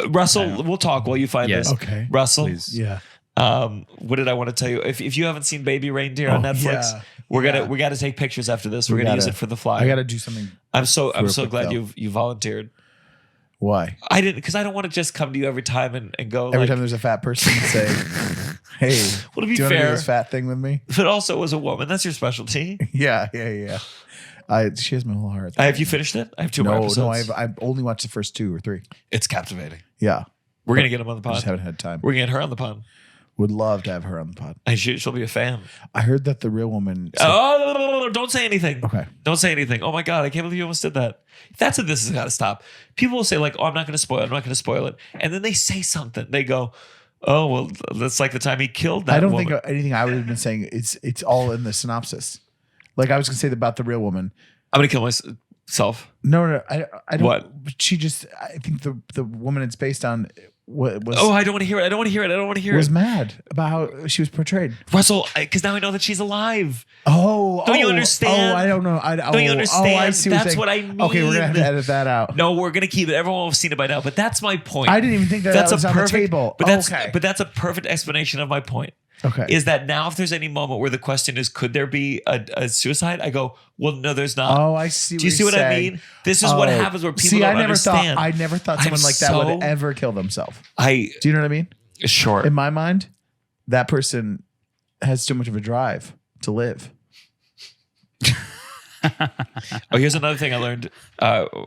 Russell, we'll talk while you find this. Okay. Russell. Please. Yeah. What did I want to tell you? If you haven't seen Baby Reindeer on Netflix, we got to take pictures after this. We're gonna use it for the flyer. I got to do something. I'm so glad you volunteered. Why? I didn't, because I don't want to just come to you every time and go. Every time there's a fat person, say, "Hey, well, to be do you want to do fair, this fat thing with me?" But also as a woman, that's your specialty. Yeah. She has my whole heart. Have you finished it? I have 2 more episodes. No, I've only watched the first 2 or 3. It's captivating. Yeah. We're gonna get him on the pod. Just haven't had time. We're gonna get her on the pod. Would love to have her on the pod. And she'll be a fan. I heard that the real woman. No, don't say anything. Okay. Don't say anything. Oh my God, I can't believe you almost did that. That's what this has got to stop. People will say like, oh, I'm not going to spoil it. I'm not going to spoil it. And then they say something. They go, oh, well, that's like the time he killed that I don't woman. think anything I would have been saying. It's all in the synopsis. Like I was going to say about the real woman. I'm going to kill myself. No, I don't. What? She just. I think the woman it's based on what was? Oh, I don't want to hear it. I don't want to hear it. I don't want to hear was it. mad about how she was portrayed. Russell, because now I know that she's alive. Oh, Don't you understand? Oh, I don't know. Don't you understand? Oh, I see what That's you're what I saying. mean. Okay, we're gonna have to edit that out. No, we're gonna keep it. Everyone will have seen it by now. But that's my point. I didn't even think that was on the table. But that's okay. but that's a perfect explanation of my point. Okay. Is that now if there's any moment where the question is, could there be a suicide? I go, well, no, there's not. Oh, I see. Do you see what I mean? This is what happens where people don't understand. I never thought someone like that would ever kill themselves. Do you know what I mean? Sure. In my mind, that person has too much of a drive to live. Oh, here's another thing I learned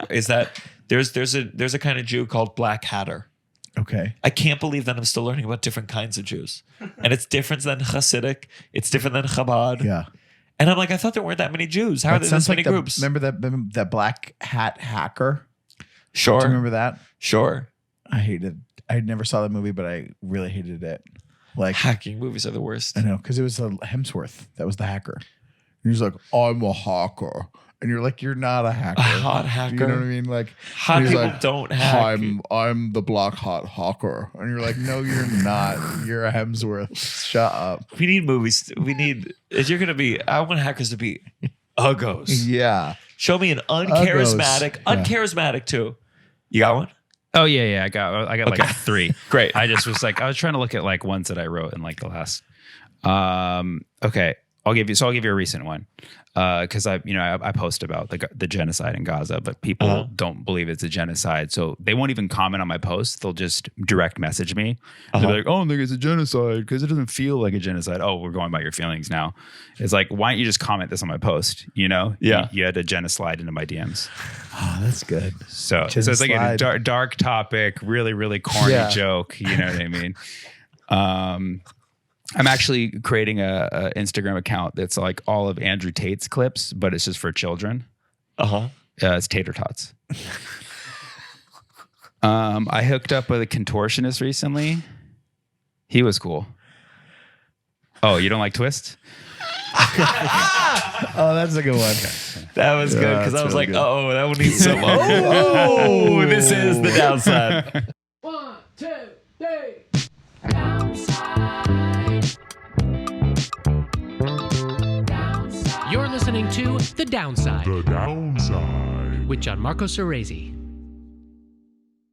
is that there's a kind of Jew called Black Hatter. Okay. I can't believe that I'm still learning about different kinds of Jews. And it's different than Hasidic. It's different than Chabad. Yeah. And I'm like, I thought there weren't that many Jews. How are there this many groups? Remember that black hat hacker? Sure. Do you remember that? Sure. I never saw that movie, but I really hated it. Like hacking movies are the worst. I know, because it was Hemsworth that was the hacker. And he's like, I'm a hacker. And you're like, you're not a hacker. A hot hacker. You know what I mean? Like hot people like, don't hack. I'm the black hot hacker. And you're like, no, you're not. You're a Hemsworth. Shut up. We need movies. I want hackers to be uggos. Yeah. Show me an uncharismatic too. You got one? Oh yeah. I got like 3. Great. I was trying to look at like ones that I wrote in like the last. Okay. I'll give you a recent one. Because I post about the genocide in Gaza, but people don't believe it's a genocide, so they won't even comment on my post. They'll just direct message me. They'll be like, "Oh, I don't think it's a genocide because it doesn't feel like a genocide." Oh, we're going by your feelings now. It's like, why don't you just comment this on my post? You know, yeah, you had to genocide into my DMs. Oh, that's good. So it's like a dark topic, really, really corny joke. You know what I mean? I'm actually creating a Instagram account that's like all of Andrew Tate's clips, but it's just for children. It's Tater Tots. I hooked up with a contortionist recently. He was cool. Oh, you don't like twists? Oh, that's a good one. That was good because I was really like, oh, that one needs some. Oh, this is the downside. 1, 2, 3. Downside. You're listening to The Downside The Downside. with Gianmarco Soresi.